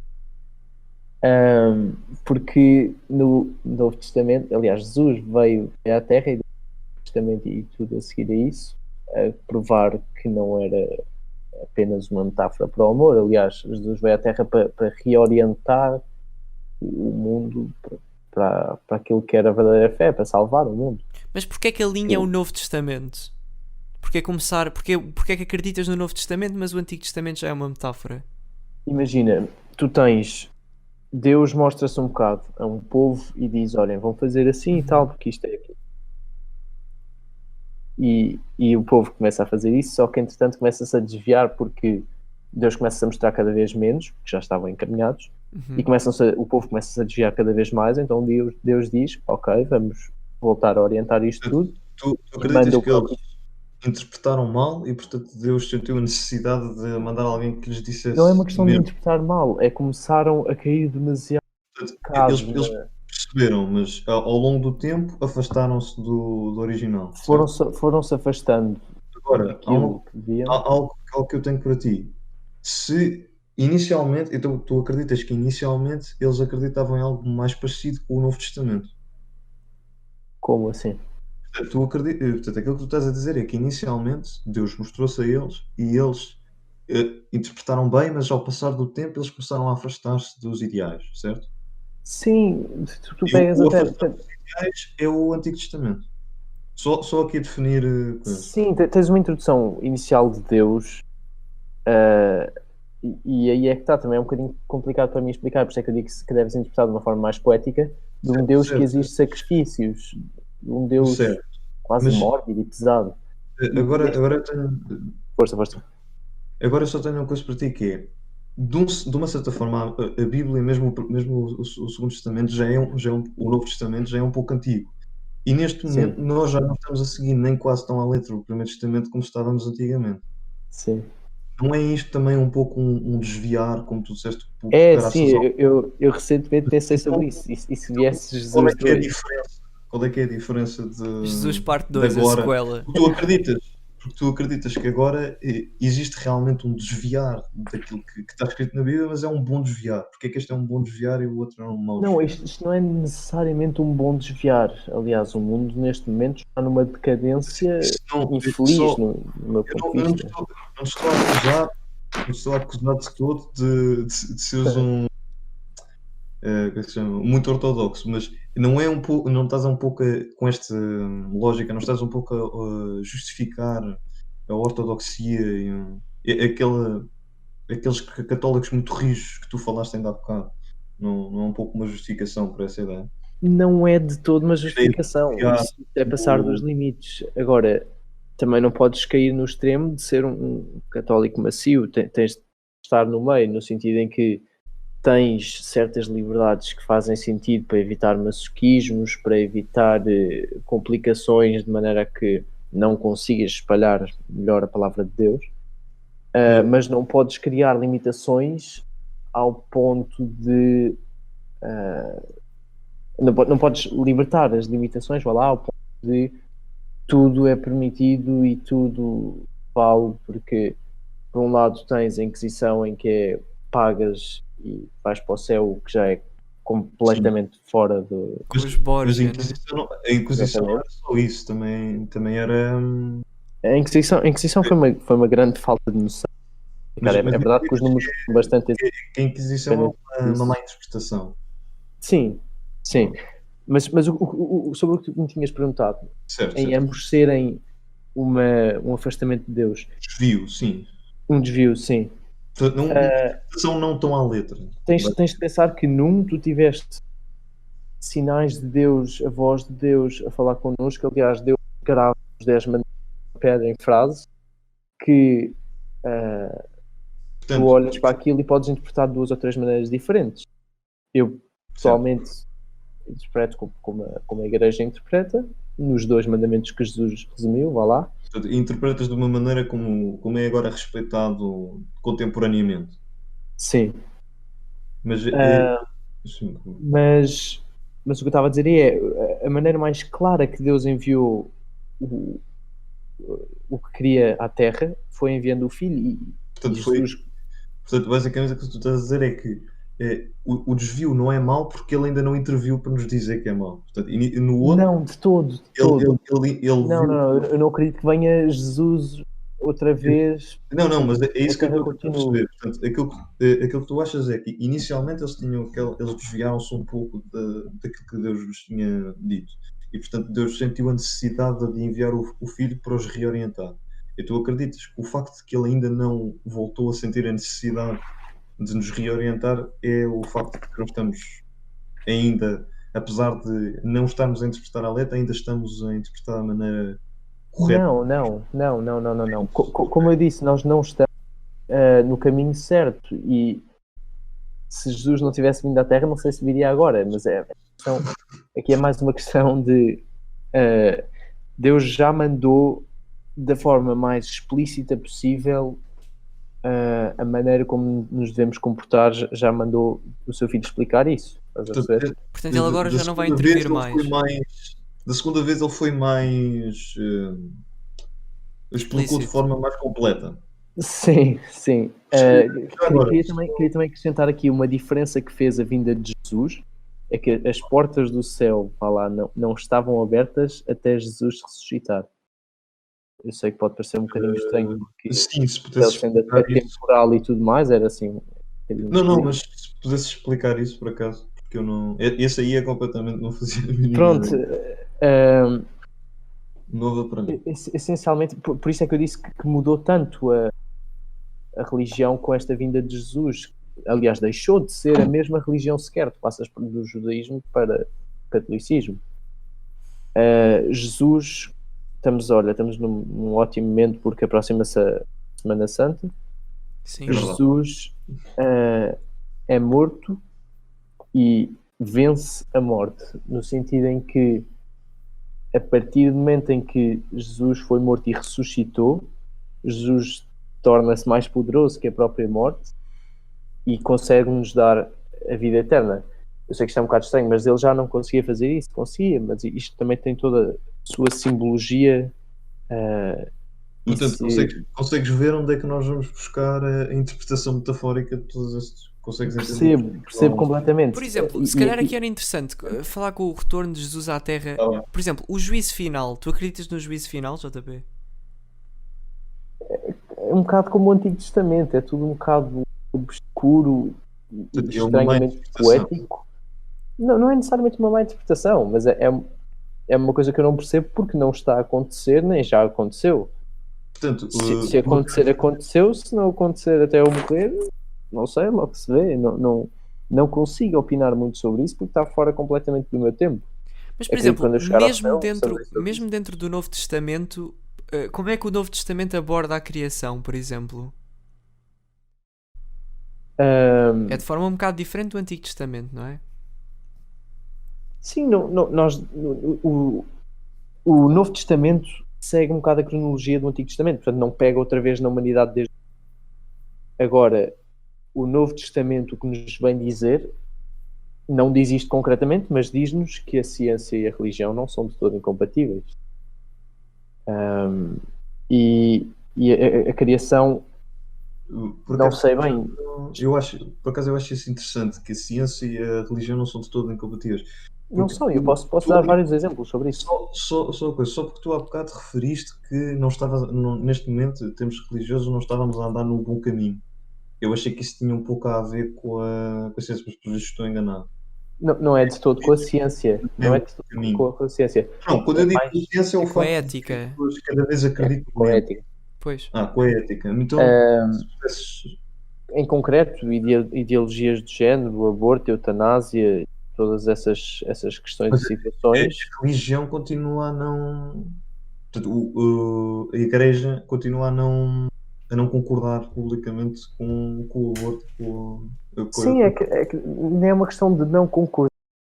Porque no Novo Testamento, aliás, Jesus veio à Terra e no Novo Testamento e tudo a seguir a isso, a provar que não era apenas uma metáfora para o amor. Aliás, Jesus veio à Terra para reorientar o mundo para aquilo que era a verdadeira fé, para salvar o mundo. Mas porquê é que a linha é o Novo Testamento? Porquê é que acreditas no Novo Testamento, mas o Antigo Testamento já é uma metáfora? Imagina, tu tens Deus mostra-se um bocado a um povo e diz, olhem, vão fazer assim e tal, porque isto é aqui. E o povo começa a fazer isso, só que entretanto começa-se a desviar porque Deus começa a mostrar cada vez menos, porque já estavam encaminhados, e o povo começa a desviar cada vez mais, então Deus diz, ok, vamos voltar a orientar isto tudo. Tu E acreditas manda o que eles interpretaram mal e, portanto, Deus sentiu a necessidade de mandar alguém que lhes dissesse. Não é uma questão de mesmo? interpretar mal, é começaram a cair demasiado. Portanto, eles perceberam, mas ao longo do tempo afastaram-se do original. certo? Foram-se afastando Agora, há daquilo que deviam. algo que eu tenho para ti. Se inicialmente, então tu acreditas que inicialmente eles acreditavam em algo mais parecido com o Novo Testamento? Como assim? Portanto, aquilo que tu estás a dizer é que inicialmente Deus mostrou-se a eles e eles interpretaram bem, mas ao passar do tempo eles começaram a afastar-se dos ideais, certo? Sim, tu E pegas o até. afastar dos ideais é o Antigo Testamento. Só aqui a definir coisas. Sim, tens uma introdução inicial de Deus, e aí é que está, também é um bocadinho complicado para mim explicar, por isso é que eu digo que deves interpretar de uma forma mais poética, de um Deus que exige sacrifícios, de um Deus Certo. quase Mas- mórbido e pesado. Agora eu tenho. Força. Agora eu só tenho uma coisa para ti que é, de uma certa forma, a Bíblia, mesmo o Segundo Testamento, o Novo Testamento já é um pouco antigo. E neste Sim. momento nós já não estamos a seguir nem quase tão à letra o Primeiro Testamento como estávamos antigamente. Sim. Não é isto também um pouco um desviar, como tu disseste? por Sim, caraças ao- eu recentemente pensei sobre isso. E se viesse Qual é Jesus que é a 2? diferença? Qual é que é a diferença de Jesus parte de 2, a agora? sequela. Tu acreditas? porque tu acreditas que agora existe realmente um desviar daquilo que está escrito na Bíblia, mas é um bom desviar. Porque é que este é um bom desviar e o outro é um mau Não, desviar? isto não é necessariamente um bom desviar. Aliás, o mundo neste momento está numa decadência Isso não, infeliz, só, no meu ponto de eu vista. não estou a acusar, não estou a acusar de todo de seres como é que se chama? Muito ortodoxo, mas não é um pouco, não estás um pouco com esta lógica, não estás um pouco a justificar a ortodoxia e aqueles católicos muito rijos que tu falaste ainda há bocado. Não é um pouco uma justificação para essa ideia. Não é de todo uma A ideia de justificação. desviar Isso é passar dos limites. Agora, também não podes cair no extremo de ser um católico macio. Tens de estar no meio, no sentido em que tens certas liberdades que fazem sentido para evitar masoquismos, para evitar complicações, de maneira que não consigas espalhar melhor a palavra de Deus. Mas não podes criar limitações ao ponto de não podes libertar as limitações, vá lá, ao ponto de tudo é permitido e tudo vale, porque por um lado tens a Inquisição em que é pagas e vais para o céu, que já é completamente fora do... Com os Mas Borgia, a Inquisição não era só isso, também era. A Inquisição foi uma grande falta de noção. Mas, Cara, mas é verdade que os números são bastante... que a Inquisição é uma má interpretação. Sim, sim. Mas sobre o que tu me tinhas perguntado, Certo, em certo. ambos serem um afastamento de Deus, Desvio, sim. um desvio, sim. Portanto, não, uma interpretação não tão à letra. Tens de pensar que num tu tiveste sinais de Deus, a voz de Deus a falar connosco. Aliás, Deus grava os 10 mandamentos de pedra em frase que tu Portanto, olhas para aquilo e podes interpretar de 2 ou 3 maneiras diferentes. Eu pessoalmente interpreto como a igreja interpreta, nos 2 mandamentos que Jesus resumiu, vá lá. portanto, interpretas de uma maneira como é agora respeitado contemporaneamente. Sim. Mas, sim, Mas o que eu estava a dizer é a maneira mais clara que Deus enviou o que queria à Terra foi enviando o Filho e portanto, Jesus. portanto, basicamente o que tu estás a dizer é que o desvio não é mau porque ele ainda não interviu para nos dizer que é mau. Portanto, no outro, Não, de todo, de ele todo. viu. Não, eu não acredito que venha Jesus outra vez. Não, mas é isso que eu Terra estou a continua. perceber. Portanto, aquilo que tu achas é que inicialmente eles desviaram-se um pouco daquilo que Deus lhes tinha dito. E portanto Deus sentiu a necessidade de enviar o filho para os reorientar. E tu acreditas que o facto de que ele ainda não voltou a sentir a necessidade de nos reorientar é o facto de que não estamos ainda, apesar de não estarmos a interpretar a letra, ainda estamos a interpretar da maneira correta. Não. Como eu disse, nós não estamos no caminho certo e se Jesus não tivesse vindo à Terra, não sei se viria agora, mas aqui é mais uma questão de Deus já mandou da forma mais explícita possível a maneira como nos devemos comportar, já mandou o seu filho explicar isso. Estás a perceber? Portanto, ele agora já não vai intervir mais. Da segunda vez ele foi mais explicou de forma mais completa. Sim. Queria também acrescentar aqui uma diferença que fez a vinda de Jesus, é que as portas do céu, vá lá, não estavam abertas até Jesus ressuscitar. Eu sei que pode parecer um bocadinho estranho, porque sim, se ele pudesse sendo até temporal e tudo mais, era assim. Não, mas se pudesse explicar isso por acaso, porque eu não. Esse aí é completamente, não fazia a mínima Pronto. nova para mim. Essencialmente, por isso é que eu disse que mudou tanto a religião com esta vinda de Jesus. Aliás, deixou de ser a mesma religião sequer. Tu passas do judaísmo para o catolicismo. Jesus, estamos num ótimo momento porque aproxima-se a Semana Santa. Sim. Jesus é morto e vence a morte, no sentido em que a partir do momento em que Jesus foi morto e ressuscitou, Jesus torna-se mais poderoso que a própria morte e consegue-nos dar a vida eterna. Eu sei que isto é um bocado estranho, mas ele já não conseguia fazer isso. Conseguia, mas isto também tem toda a sua simbologia Portanto, Isso, consegues ver onde é que nós vamos buscar a interpretação metafórica de todos estes. Consegues entender? percebo completamente. Por exemplo, se calhar aqui era interessante falar com o retorno de Jesus à Terra. Tá bem. Por exemplo, o juízo final. Tu acreditas no juízo final, JP? É um bocado como o Antigo Testamento, é tudo um bocado obscuro e É uma má estranhamente interpretação. poético. Não é necessariamente uma má interpretação, mas é uma coisa que eu não percebo porque não está a acontecer, nem já aconteceu. Portanto, Se acontecer, aconteceu. Se não acontecer até eu morrer, não sei, logo se vê. Não consigo opinar muito sobre isso porque está fora completamente do meu tempo. Mas, por Acredito exemplo, quando eu chegar ao mesmo céu, dentro, saberei sobre mesmo dentro do Novo Testamento, como é que o Novo Testamento aborda a criação, por exemplo? É de forma um bocado diferente do Antigo Testamento, não é? Sim, o Novo Testamento segue um bocado a cronologia do Antigo Testamento, portanto não pega outra vez na humanidade desde agora. O Novo Testamento o que nos vem dizer, não diz isto concretamente, mas diz-nos que a ciência e a religião não são de todo incompatíveis. E a criação, por não acaso, sei bem. por acaso eu acho isso interessante, que a ciência e a religião não são de todo incompatíveis. Não Porque são, eu posso dar vários exemplos sobre isso. Só uma coisa, só porque tu há bocado referiste que não estava, neste momento, em termos religiosos, não estávamos a andar no bom caminho. Eu achei que isso tinha um pouco a ver com a ciência, mas por isso estou enganado. Não é de todo com a ciência. Não é de todo caminho. com a ciência. Não, quando eu digo mais ciência é o com a facto de ética. que as pessoas cada vez acreditam com a menos. ética. Pois. Com a ética. Então, Em concreto, ideologias de género, aborto, eutanásia, todas essas questões Mas e situações. a religião continua a não. Portanto, a Igreja continua a não concordar publicamente com o aborto. Sim, é que não é uma questão de não concordar,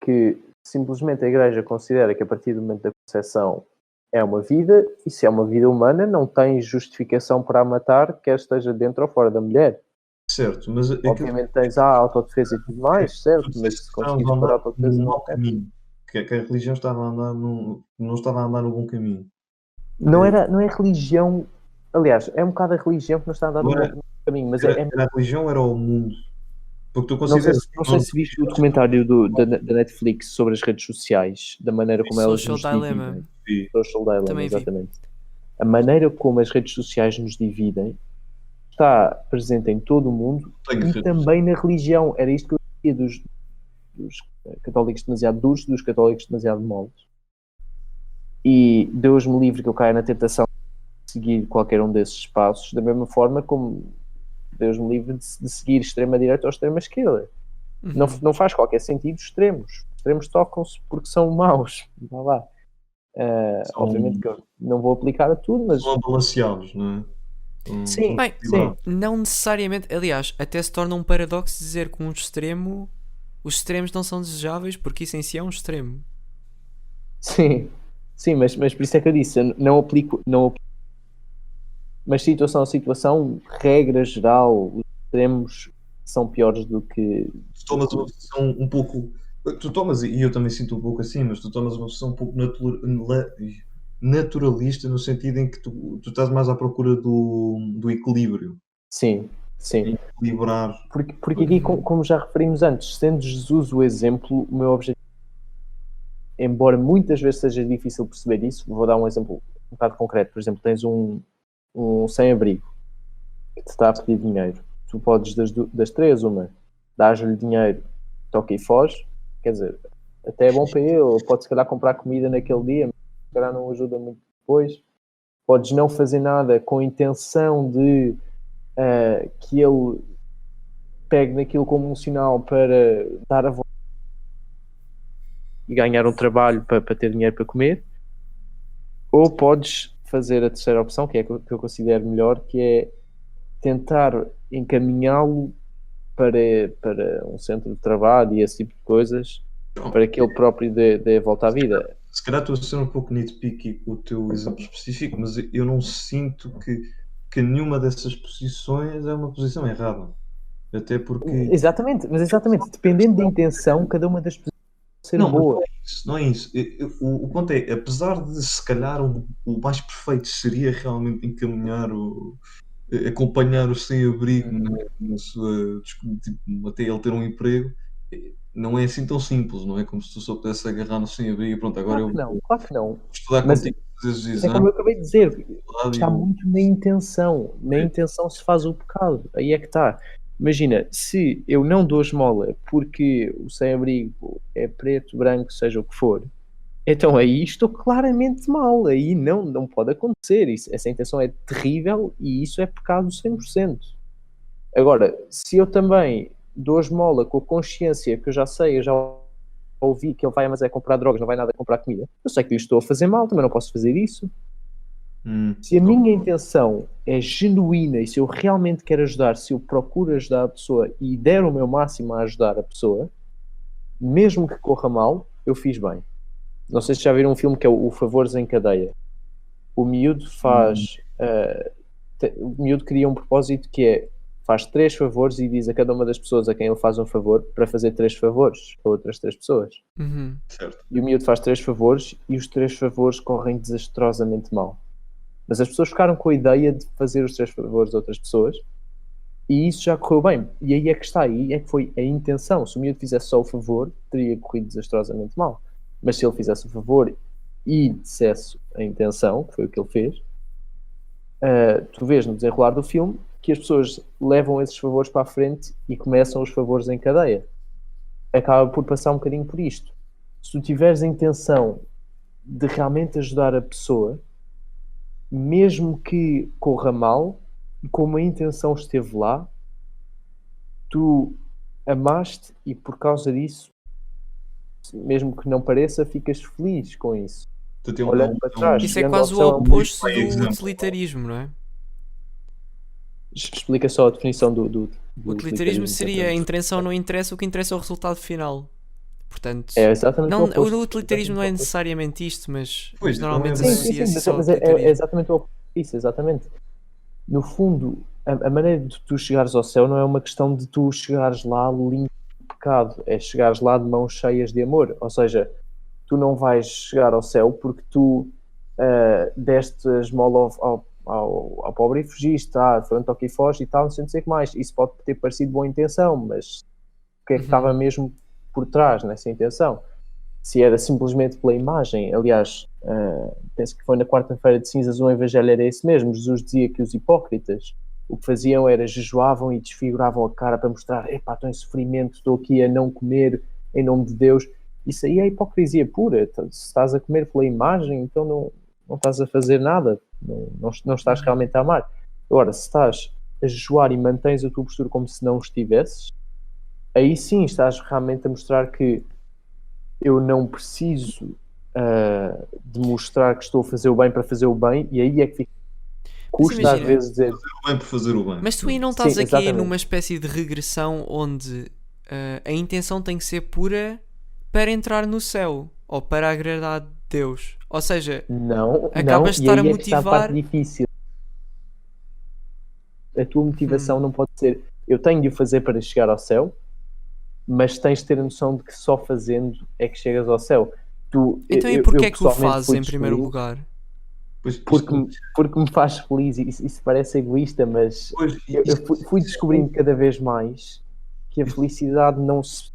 que simplesmente a Igreja considera que a partir do momento da concepção é uma vida, e se é uma vida humana, não tem justificação para a matar, quer esteja dentro ou fora da mulher. Certo, mas obviamente tens a autodefesa e tudo mais, certo, mas se conseguires pôr a autodefesa no caminho, que a religião estava a andar não estava a andar no bom caminho. Não é religião, aliás, é um bocado a religião que não está a andar no bom caminho, mas era a religião ou era o mundo? Porque tu não sei se viste o documentário da Netflix sobre as redes sociais, da maneira como elas nos dividem. Social Dilemma, também exatamente. A maneira como as redes sociais nos dividem está presente em todo o mundo e também na religião. Era isto que eu dizia dos católicos demasiado duros, dos católicos demasiado moles. E Deus me livre que eu caia na tentação de seguir qualquer um desses passos, da mesma forma como Deus me livre de seguir extrema-direita ou extrema-esquerda. Não faz qualquer sentido extremos. Extremos tocam-se porque são maus. Vá lá. Obviamente que eu não vou aplicar a tudo, mas... São balanceados, não é? Sim, bem, sim. Não necessariamente, aliás, até se torna um paradoxo dizer que os extremos não são desejáveis, porque isso em si é um extremo. Sim, mas por isso é que eu disse, eu não aplico, mas situação a situação, regra geral, os extremos são piores do que... Tu tomas uma posição um pouco... Tu tomas, e eu também sinto um pouco assim, mas tu tomas uma posição um pouco naturalista, no sentido em que tu estás mais à procura do equilíbrio. Sim. Equilibrar. Porque aqui, como já referimos antes, sendo Jesus o exemplo, o meu objetivo, embora muitas vezes seja difícil perceber isso, vou dar um exemplo um bocado concreto. Por exemplo, tens um sem-abrigo que te está a pedir dinheiro. Tu podes, das três, dás-lhe dinheiro, toca e foge. Quer dizer, até é bom para ele, pode se calhar comprar comida naquele dia, mas se calhar não ajuda muito depois. Podes não fazer nada com a intenção de que ele pegue naquilo como um sinal para dar a volta e ganhar um trabalho para ter dinheiro para comer. Ou podes fazer a terceira opção, que é que eu considero melhor, que é tentar encaminhá-lo para um centro de trabalho e esse tipo de coisas, para que ele próprio dê a volta à vida. Se calhar estou a ser um pouco nitpicky com o teu exemplo específico, mas eu não sinto que nenhuma dessas posições é uma posição errada. Até porque... Exatamente, dependendo da intenção, cada uma das posições ser Não, mas boa. não é isso. O ponto é, apesar de se calhar o mais perfeito seria realmente encaminhar acompanhar o sem-abrigo na sua, tipo, até ele ter um emprego, não é assim tão simples, não é como se tu só pudesse agarrar no sem-abrigo e pronto, agora Claro eu que não, vou claro que não. estudar Mas contigo, fazer os é como exames, eu acabei de dizer, e está vou. muito na intenção. Na intenção se faz o pecado. Aí é que está. Imagina, se eu não dou esmola porque o sem-abrigo é preto, branco, seja o que for, então aí estou claramente mal. Aí não pode acontecer. Essa intenção é terrível e isso é pecado 100%. Agora, se eu também dou esmola com a consciência que eu já sei, eu já ouvi que ele vai mas é comprar drogas, não vai nada comprar comida, eu sei que lhe estou a fazer mal, também não posso fazer isso. Se a minha intenção é genuína e se eu realmente quero ajudar, se eu procuro ajudar a pessoa e der o meu máximo a ajudar a pessoa, mesmo que corra mal, eu fiz bem. Não sei se já viram um filme que é o Favores em Cadeia. O miúdo faz. O miúdo cria um propósito que é faz 3 favores e diz a cada uma das pessoas a quem ele faz um favor para fazer 3 favores a outras 3 pessoas. Certo. E o miúdo faz 3 favores e os 3 favores correm desastrosamente mal. Mas as pessoas ficaram com a ideia de fazer os 3 favores a outras pessoas e isso já correu bem. E aí é que está, aí é que foi a intenção. Se o miúdo fizesse só o favor, teria corrido desastrosamente mal. Mas se ele fizesse o favor e dissesse a intenção, que foi o que ele fez, tu vês no desenrolar do filme que as pessoas levam esses favores para a frente e começam os favores em cadeia. Acaba por passar um bocadinho por isto. Se tu tiveres a intenção de realmente ajudar a pessoa, mesmo que corra mal, como a intenção esteve lá, tu amaste e por causa disso, mesmo que não pareça, ficas feliz com isso. Olhando para trás, isso é vendo quase ao o céu, oposto do exemplo. utilitarismo, não é? Explica só a definição do O utilitarismo seria a utilitarismo. intenção não interessa, o que interessa é o resultado final. Portanto, É exatamente não, o oposto. o utilitarismo não é Exatamente o oposto. necessariamente isto, mas Pois, normalmente não é- associa-se Sim, só ao mas é utilitarismo. exatamente o oposto disso, exatamente. No fundo, a maneira de tu chegares ao céu não é uma questão de tu chegares lá limpo de pecado, é chegares lá de mãos cheias de amor. Ou seja, tu não vais chegar ao céu porque tu deste a esmola ao pobre e fugiste, foi um toque e foge e tal, não sei o que mais. Isso pode ter parecido boa intenção, mas o que é que estava mesmo por trás nessa intenção? Se era simplesmente pela imagem, aliás, penso que foi na quarta-feira de cinzas o evangelho era esse mesmo. Jesus dizia que os hipócritas o que faziam era jejuavam e desfiguravam a cara para mostrar, epá, estou em sofrimento, estou aqui a não comer em nome de Deus. Isso aí é hipocrisia pura. Se estás a comer pela imagem, então não estás a fazer nada, não estás realmente a amar. Agora, se estás a jejuar e mantens a tua postura como se não estivesses, aí sim estás realmente a mostrar que eu não preciso de mostrar que estou a fazer o bem para fazer o bem, e aí é que fica. Custa às vezes dizer. Fazer o bem por fazer o bem. Mas tu aí não estás Sim, aqui exatamente. numa espécie de regressão onde a intenção tem que ser pura para entrar no céu ou para agradar a Deus. Ou seja, acabas de e estar aí a é que está a motivar. parte difícil. A tua motivação não pode ser eu tenho de o fazer para chegar ao céu, mas tens de ter a noção de que só fazendo é que chegas ao céu. Então e porquê é que o fazes em primeiro lugar? Pois, porque me faz feliz. Isso parece egoísta, mas eu fui descobrindo cada vez mais que a felicidade não se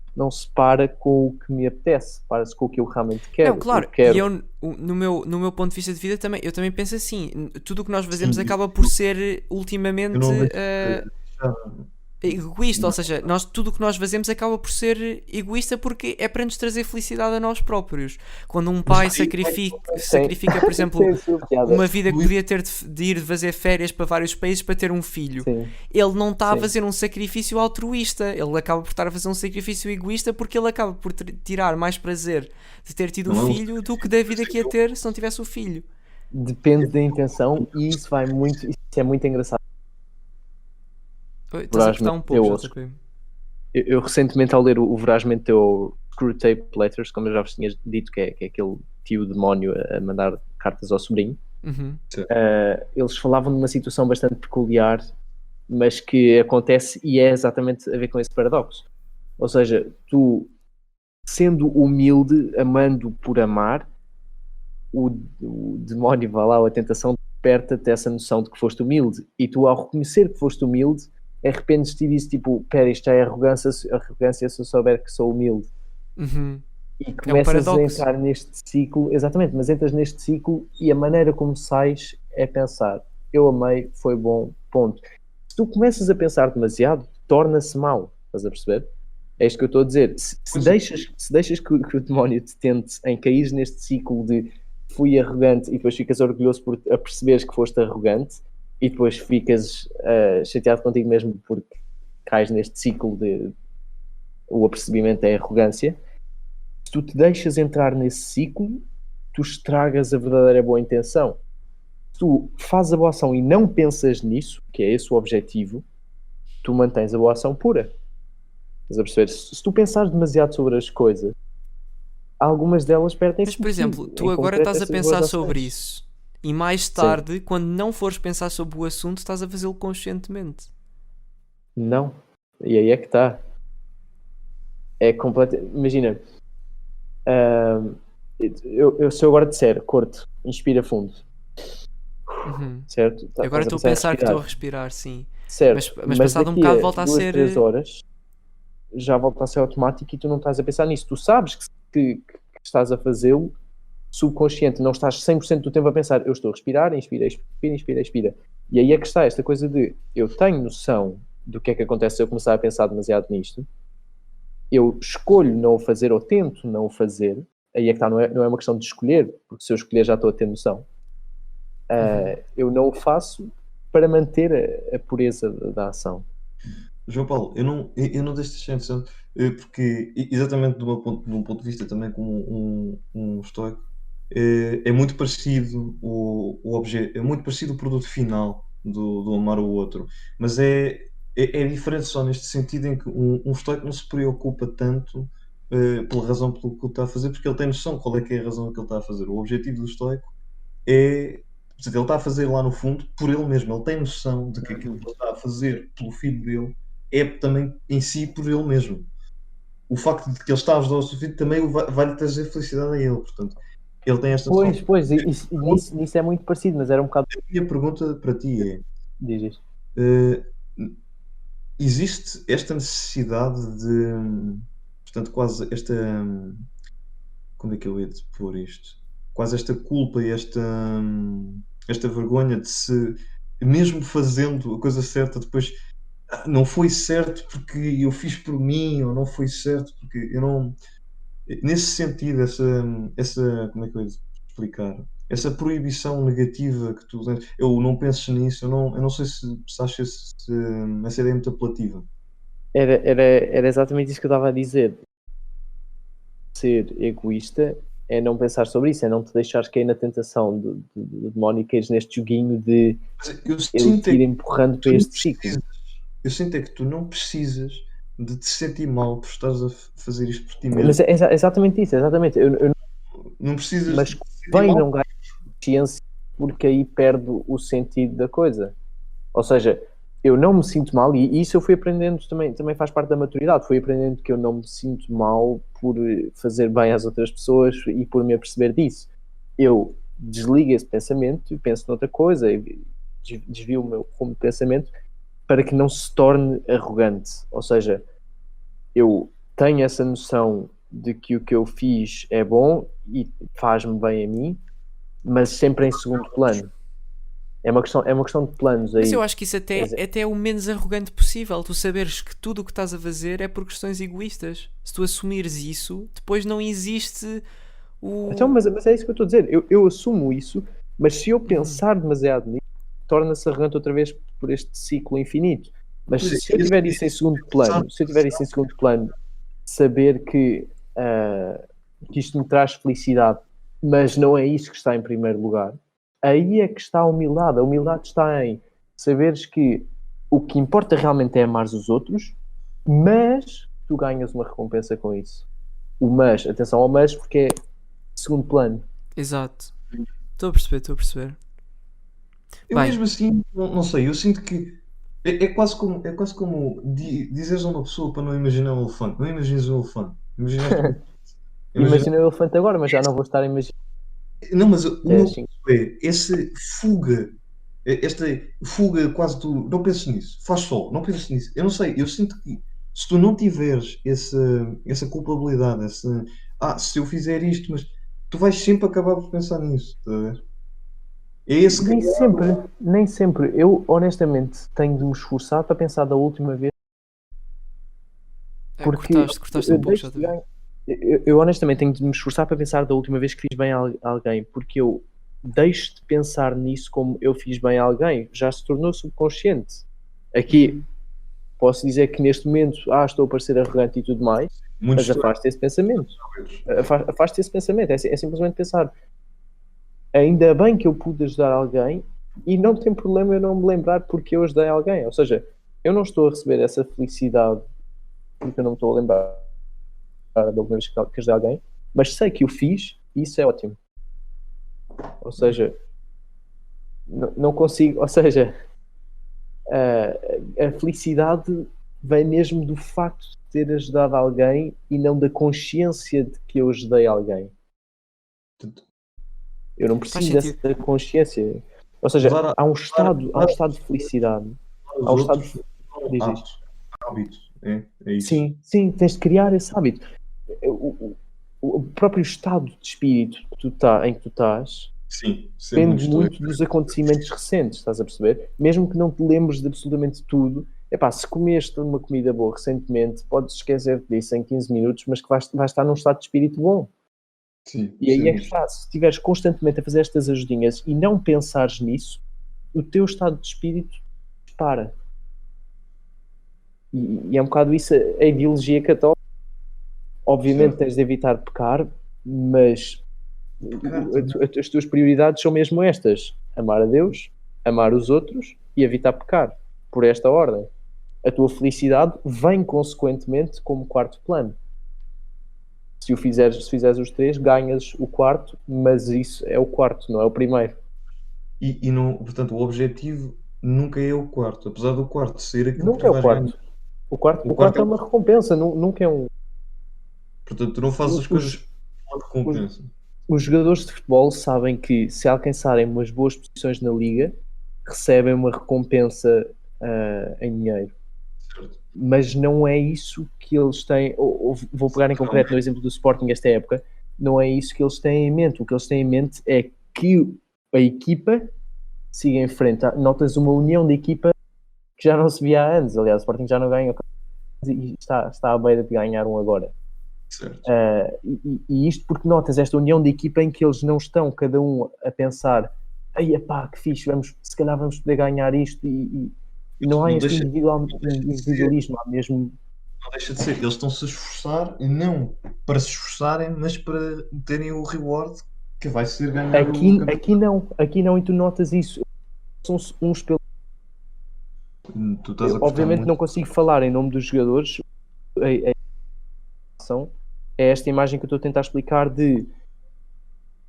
para com o que me apetece, para-se com o que eu realmente quero. Não, claro, quero. e eu, no meu ponto de vista de vida também, eu também penso assim, tudo o que nós fazemos acaba por ser ultimamente egoísta, ou seja, tudo o que nós fazemos acaba por ser egoísta porque é para nos trazer felicidade a nós próprios. Quando um pai sacrifica, por exemplo, uma vida que podia ter de ir fazer férias para vários países para ter um filho, ele não está a fazer um sacrifício altruísta, ele acaba por estar a fazer um sacrifício egoísta porque ele acaba por tirar mais prazer de ter tido o filho do que da vida que ia ter se não tivesse o filho. Depende da intenção e isso é muito engraçado. Estás a cortar um pouco, JP. Eu recentemente, ao ler o Vorazmente Teu Screwtape Letters, como eu já vos tinha dito, que é aquele tio demónio a mandar cartas ao sobrinho, eles falavam de uma situação bastante peculiar, mas que acontece e é exatamente a ver com esse paradoxo. Ou seja, tu sendo humilde, amando por amar, o demónio vai lá, ou a tentação desperta-te essa noção de que foste humilde. E tu, ao reconhecer que foste humilde, arrependes-te e dizes tipo, pera, isto é arrogância se eu souber que sou humilde. Uhum. E É um começas a paradoxo. entrar neste ciclo, exatamente, mas entras neste ciclo e a maneira como sais é pensar, eu amei, foi bom, ponto. Se tu começas a pensar demasiado, torna-se mau, estás a perceber? É isto que eu estou a dizer. Se Pois é. deixas que o demónio te tente em cair neste ciclo de fui arrogante e depois ficas orgulhoso por a perceberes que foste arrogante e depois ficas chateado contigo mesmo porque cais neste ciclo de o apercebimento é arrogância. Se tu te deixas entrar nesse ciclo, tu estragas a verdadeira boa intenção. Se tu fazes a boa ação e não pensas nisso, que é esse o objetivo, tu mantens a boa ação pura. Estás a perceber? Se tu pensares demasiado sobre as coisas, algumas delas perdem Mas, sentido. por exemplo, tu Em agora concreto, estás a essas boas pensar sobre ações. isso. E mais tarde, quando não fores pensar sobre o assunto, estás a fazê-lo conscientemente. Não. E aí é que está. É completo. Imagina, se eu agora disser, corte, inspira fundo, Uhum. certo? Eu agora Estás estou a pensar pensar que estou a respirar. respirar, sim. Certo, Mas mas passado um daqui bocado a volta a 2, ser. 3 horas já volta a ser automático e tu não estás a pensar nisso. Tu sabes que estás a fazê-lo subconsciente, não estás 100% do tempo a pensar, eu estou a respirar, inspira, expira, inspira, expira. E aí é que está esta coisa de, eu tenho noção do que é que acontece se eu começar a pensar demasiado nisto, eu escolho não o fazer ou tento não o fazer, aí é que está, não é uma questão de escolher, porque se eu escolher já estou a ter noção. Eu não o faço para manter a pureza da ação. João Paulo, eu não deixo de achar interessante, porque exatamente de um ponto de vista também como um estoico, é muito parecido o objeto, é muito parecido o produto final do amar o outro, mas é diferente só neste sentido em que um estoico não se preocupa tanto pela razão pelo que ele está a fazer, porque ele tem noção qual é que é a razão que ele está a fazer. O objetivo do estoico é, portanto, ele está a fazer lá no fundo por ele mesmo, ele tem noção de que aquilo que ele está a fazer pelo filho dele é também em si por ele mesmo. O facto de que ele está a ajudar o seu filho também vai-lhe trazer felicidade a ele, portanto, ele tem esta noção. Pois, nisso é muito parecido, mas era um bocado. A minha pergunta para ti é: Diz. eh, existe esta necessidade de, portanto, quase esta, como é que eu ia te pôr isto? Quase esta culpa e esta vergonha de se, mesmo fazendo a coisa certa, depois não foi certo porque eu fiz por mim, ou não foi certo porque eu não. Nesse sentido, como é que eu ia explicar? Essa proibição negativa que tu tens, eu não penso nisso, eu não sei se achas essa ideia muito apelativa. Era exatamente isso que eu estava a dizer. Ser egoísta é não pensar sobre isso, é não te deixares cair na tentação de demónio e caires neste joguinho de Mas eu ele sinto te é ir que empurrando tu para não este ciclo. precisas, eu sinto é que tu não precisas de te sentir mal por estares a fazer isto por ti mesmo. Mas é exatamente isso, exatamente. Não precisas Mas de te sentir bem mal. não ganho consciência porque aí perde o sentido da coisa. Ou seja, eu não me sinto mal, e isso eu fui aprendendo também faz parte da maturidade. Fui aprendendo que eu não me sinto mal por fazer bem às outras pessoas e por me aperceber disso. Eu desligo esse pensamento e penso noutra coisa, e desvio o meu rumo de pensamento para que não se torne arrogante. Ou seja, eu tenho essa noção de que o que eu fiz é bom e faz-me bem a mim, mas sempre em segundo plano. É uma questão de planos aí. Mas eu acho que isso até é o menos arrogante possível. Tu saberes que tudo o que estás a fazer é por questões egoístas. Se tu assumires isso, depois não existe o. Então, mas é isso que eu estou a dizer. Eu assumo isso, mas se eu pensar demasiado nisso, torna-se arrogante outra vez por este ciclo infinito. Mas se eu tiver isso em segundo plano, saber que isto me traz felicidade, mas não é isso que está em primeiro lugar, aí é que está a humildade. A humildade está em saberes que o que importa realmente é amar os outros, mas tu ganhas uma recompensa com isso. O mas, atenção ao mas, porque é segundo plano. Exato. Estou a perceber. Eu Bem. mesmo assim, não sei, eu sinto que é quase como dizeres a uma pessoa para não imaginar um elefante. Não imagines um elefante. Imaginas Imagina o elefante agora, mas já não vou estar a imaginar. Não, mas o meu assim. ponto é, esta fuga quase tu, não penses nisso, faz só, não penses nisso. Eu não sei, eu sinto que se tu não tiveres essa culpabilidade, se eu fizer isto, mas tu vais sempre acabar por pensar nisso, estás a ver? É esse Nem que sempre, nem sempre. Eu, honestamente, tenho de me esforçar para pensar da última vez, porque Cortaste eu um pouco, deixo já de te vi. ganhar. Eu honestamente tenho de me esforçar para pensar da última vez que fiz bem a alguém, porque eu deixo de pensar nisso como eu fiz bem a alguém, já se tornou subconsciente. Aqui posso dizer que neste momento estou a parecer arrogante e tudo mais, muitos mas afaste esse pensamento. Afaste esse pensamento, é simplesmente pensar, ainda bem que eu pude ajudar alguém e não tem problema eu não me lembrar porque eu ajudei alguém. Ou seja, eu não estou a receber essa felicidade porque eu não me estou a lembrar da última vez que ajudei alguém, mas sei que o fiz e isso é ótimo. Ou seja, não consigo. Ou seja, a felicidade vem mesmo do facto de ter ajudado alguém e não da consciência de que eu ajudei alguém. Eu não Faz preciso sentido. dessa consciência. Ou seja, há um estado de felicidade. os Há um estado outros de... são Diz. hábitos, é isso. Sim, tens de criar esse hábito. O próprio estado de espírito em que tu estás Sim, sempre depende estou. muito dos acontecimentos recentes, estás a perceber? Mesmo que não te lembres de absolutamente tudo, se comeste uma comida boa recentemente, podes esquecer disso em 15 minutos, mas que vais estar num estado de espírito bom. Sim, E aí é que sempre. está, se estiveres constantemente a fazer estas ajudinhas e não pensares nisso, o teu estado de espírito para. E é um bocado isso a ideologia católica. Obviamente tens de evitar pecar, mas as tuas prioridades são mesmo estas: amar a Deus, amar os outros e evitar pecar, por esta ordem. A tua felicidade vem consequentemente como quarto plano. Se fizeres os três, ganhas o quarto, mas isso é o quarto, não é o primeiro. E não, portanto, o objetivo nunca é o quarto, apesar do quarto ser aquilo que Nunca tu é o vais ganhar. quarto. O quarto quarto é uma recompensa, nunca é um. Portanto, tu não fazes as coisas por recompensa. Os jogadores de futebol sabem que se alcançarem umas boas posições na liga, recebem uma recompensa em dinheiro. Certo. Mas não é isso que eles têm. Vou pegar em concreto no exemplo do Sporting esta época. Não é isso que eles têm em mente. O que eles têm em mente é que a equipa siga em frente. Notas uma união de equipa que já não se via há anos. Aliás, o Sporting já não ganha e está à beira de ganhar um agora. Certo. E isto porque notas esta união de equipa em que eles não estão cada um a pensar, ai pá, que fixe, se calhar vamos poder ganhar isto e não há este individualismo, há mesmo. Não deixa de ser, eles estão-se a esforçar, e não para se esforçarem, mas para terem o reward que vai ser ganhar o campeonato. Aqui não, e tu notas isso. São uns pelos. Tu estás a cortar Obviamente muito. não consigo falar em nome dos jogadores. É esta imagem que eu estou a tentar explicar de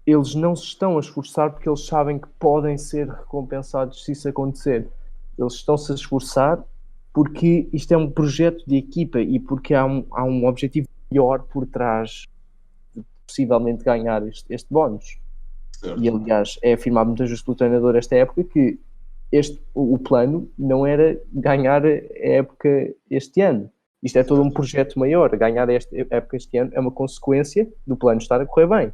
eles não se estão a esforçar porque eles sabem que podem ser recompensados se isso acontecer. Eles estão-se a esforçar porque isto é um projeto de equipa e porque há um objetivo maior por trás de possivelmente ganhar este bónus. Certo. E aliás é afirmado muitas vezes pelo treinador esta época que o plano não era ganhar a época este ano. Isto é todo um projeto maior. Ganhar esta época este ano é uma consequência do plano estar a correr bem.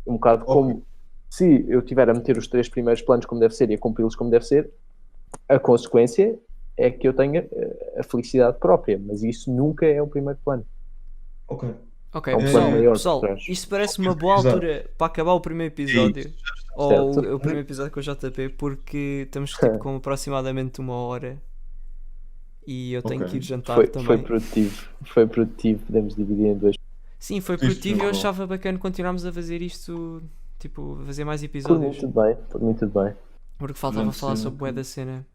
Um bocado como se eu tiver a meter os 3 primeiros planos como deve ser e a cumpri-los como deve ser, a consequência é que eu tenha a felicidade própria, mas isso nunca é o primeiro plano. Ok. Ok, É um plano maior pessoal, por trás. isto parece uma boa altura para acabar o primeiro episódio. Ou Certo. o primeiro episódio com o JP, porque estamos tipo com aproximadamente 1 hora e eu tenho que ir jantar também. Foi produtivo, podemos dividir em 2. Sim, foi produtivo e eu achava bacana continuarmos a fazer isto, tipo, fazer mais Por mim episódios. tudo bem. Porque faltava falar sobre bué da cena.